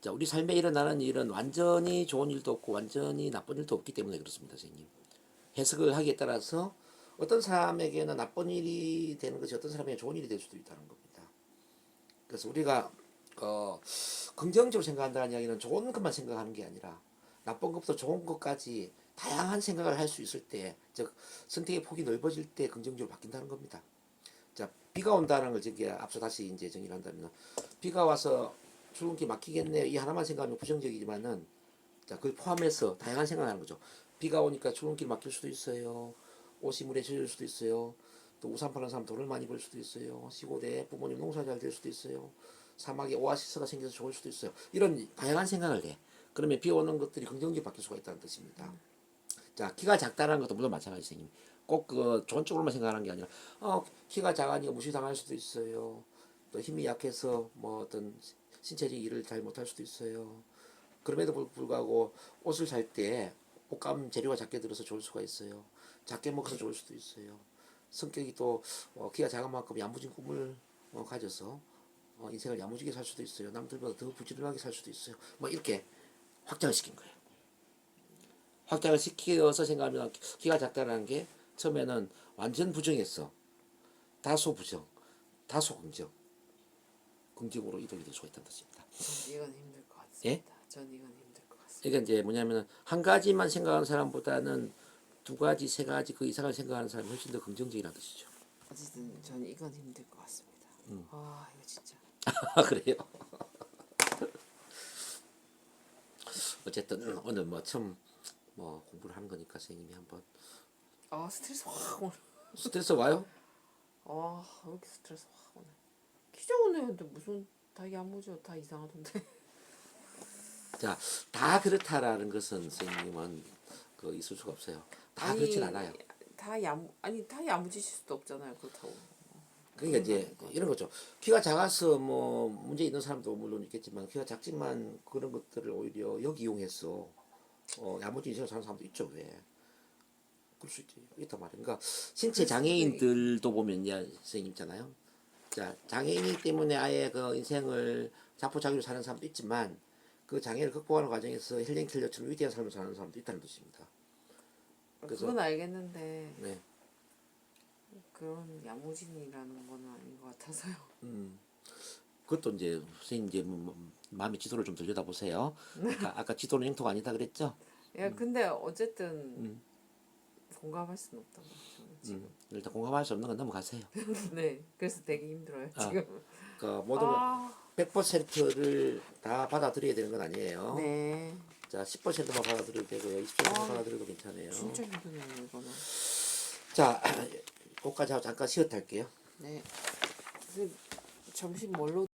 자, 우리 삶에 일어나는 일은 완전히 좋은 일도 없고 완전히 나쁜 일도 없기 때문에 그렇습니다, 선생님. 해석을 하기에 따라서 어떤 사람에게는 나쁜 일이 되는 것이 어떤 사람에게 좋은 일이 될 수도 있다는 겁니다. 그래서 우리가 긍정적으로 생각한다는 이야기는 좋은 것만 생각하는 게 아니라 나쁜 것부터 좋은 것까지 다양한 생각을 할 수 있을 때, 즉 선택의 폭이 넓어질 때 긍정적으로 바뀐다는 겁니다. 자, 비가 온다는 걸 저기 앞서 다시 이제 정의를 한다면 비가 와서 출근길 막히겠네 이 하나만 생각하면 부정적이지만은 자, 그걸 포함해서 다양한 생각을 하는 거죠. 비가 오니까 출근길 막힐 수도 있어요. 옷이 물에 젖을 수도 있어요. 또 우산 파는 사람 돈을 많이 벌 수도 있어요. 시골에 부모님 농사 잘 될 수도 있어요. 사막에 오아시스가 생겨서 좋을 수도 있어요. 이런 다양한 생각을 해. 그러면 비 오는 것들이 긍정적으로 바뀔 수가 있다는 뜻입니다. 자, 키가 작다는 것도 물론 마찬가지 선생님. 꼭 그 좋은 쪽으로만 생각하는 게 아니라 키가 작으니까 무시당할 수도 있어요. 또 힘이 약해서 뭐 어떤 신체적 일을 잘 못할 수도 있어요. 그럼에도 불구하고 옷을 살 때 옷감 재료가 작게 들어서 좋을 수가 있어요. 작게 먹어서 좋을 수도 있어요. 성격이 또 키가 작은 만큼 야무진 꿈을 가져서 인생을 야무지게 살 수도 있어요. 남들보다 더 부지런하게 살 수도 있어요. 뭐 이렇게 확장을 시킨 거예요. 확장을 시켜서 생각하면 키가 작다는 게 처음에는 완전 부정했어. 다소 부정, 다소 긍정. 긍정으로 이동이 될 수가 있다는 뜻입니다. 전 이건 힘들 것 같습니다. 예? 전 이건 힘들 것 같습니다. 그러니까 이제 뭐냐면은 한 가지만 생각하는 사람보다는 두 가지, 세 가지 그 이상을 생각하는 사람이 훨씬 더 긍정적이라는 뜻이죠. 어쨌든 전 이건 힘들 것 같습니다. 아 이거 진짜. 그래요. 어쨌든 오늘 뭐 처음 뭐 공부를 하는 거니까 선생님이 한번 아 스트레스 확 오네. 스트레스 와요? 아 왜 이렇게 스트레스 확 오네. 키 좋은 애한테 무슨 다 야무져 다 이상하던데. 자, 다 그렇다라는 것은 선생님은 그 있을 수가 없어요. 다 그렇진 않아요. 다 야무지실 수도 없잖아요. 그렇다고. 그러니까 이제 이런 거죠. 키가 작아서 뭐 문제 있는 사람도 물론 있겠지만 키가 작지만 그런 것들을 오히려 역이용해서 야무진 인생을 사는 사람도 있죠. 왜? 그럴 수 있지. 있단 말이야. 그러니까 신체 장애인들도 보면 야 선생님 있잖아요. 자, 장애인이기 때문에 아예 그 인생을 자포자기로 사는 사람도 있지만 그 장애를 극복하는 과정에서 헬렌 켈러처럼 위대한 삶을 사는 사람도 있다는 뜻입니다. 그래서 그건 알겠는데 네. 그런 야무진이라는 건 아닌 것 같아서요. 그것도 이제 선생님 이제 마음의 지도를 좀 들여다보세요. 아까 지도는 영토가 아니다 그랬죠? 야 근데 어쨌든 공감할 수는 없다고 저는 지금. 일단 공감할 수 없는 건 넘어가세요. 네, 그래서 되게 힘들어요 아, 지금. 그 모든 100%를 다 받아들여야 되는 건 아니에요. 네, 자, 10%만 받아들여도 되고요. 20%만 받아들여도 괜찮아요. 진짜 힘드네요 이거는. 자, 거기까지 하고 잠깐 쉬었다 할게요. 네, 점심 뭘로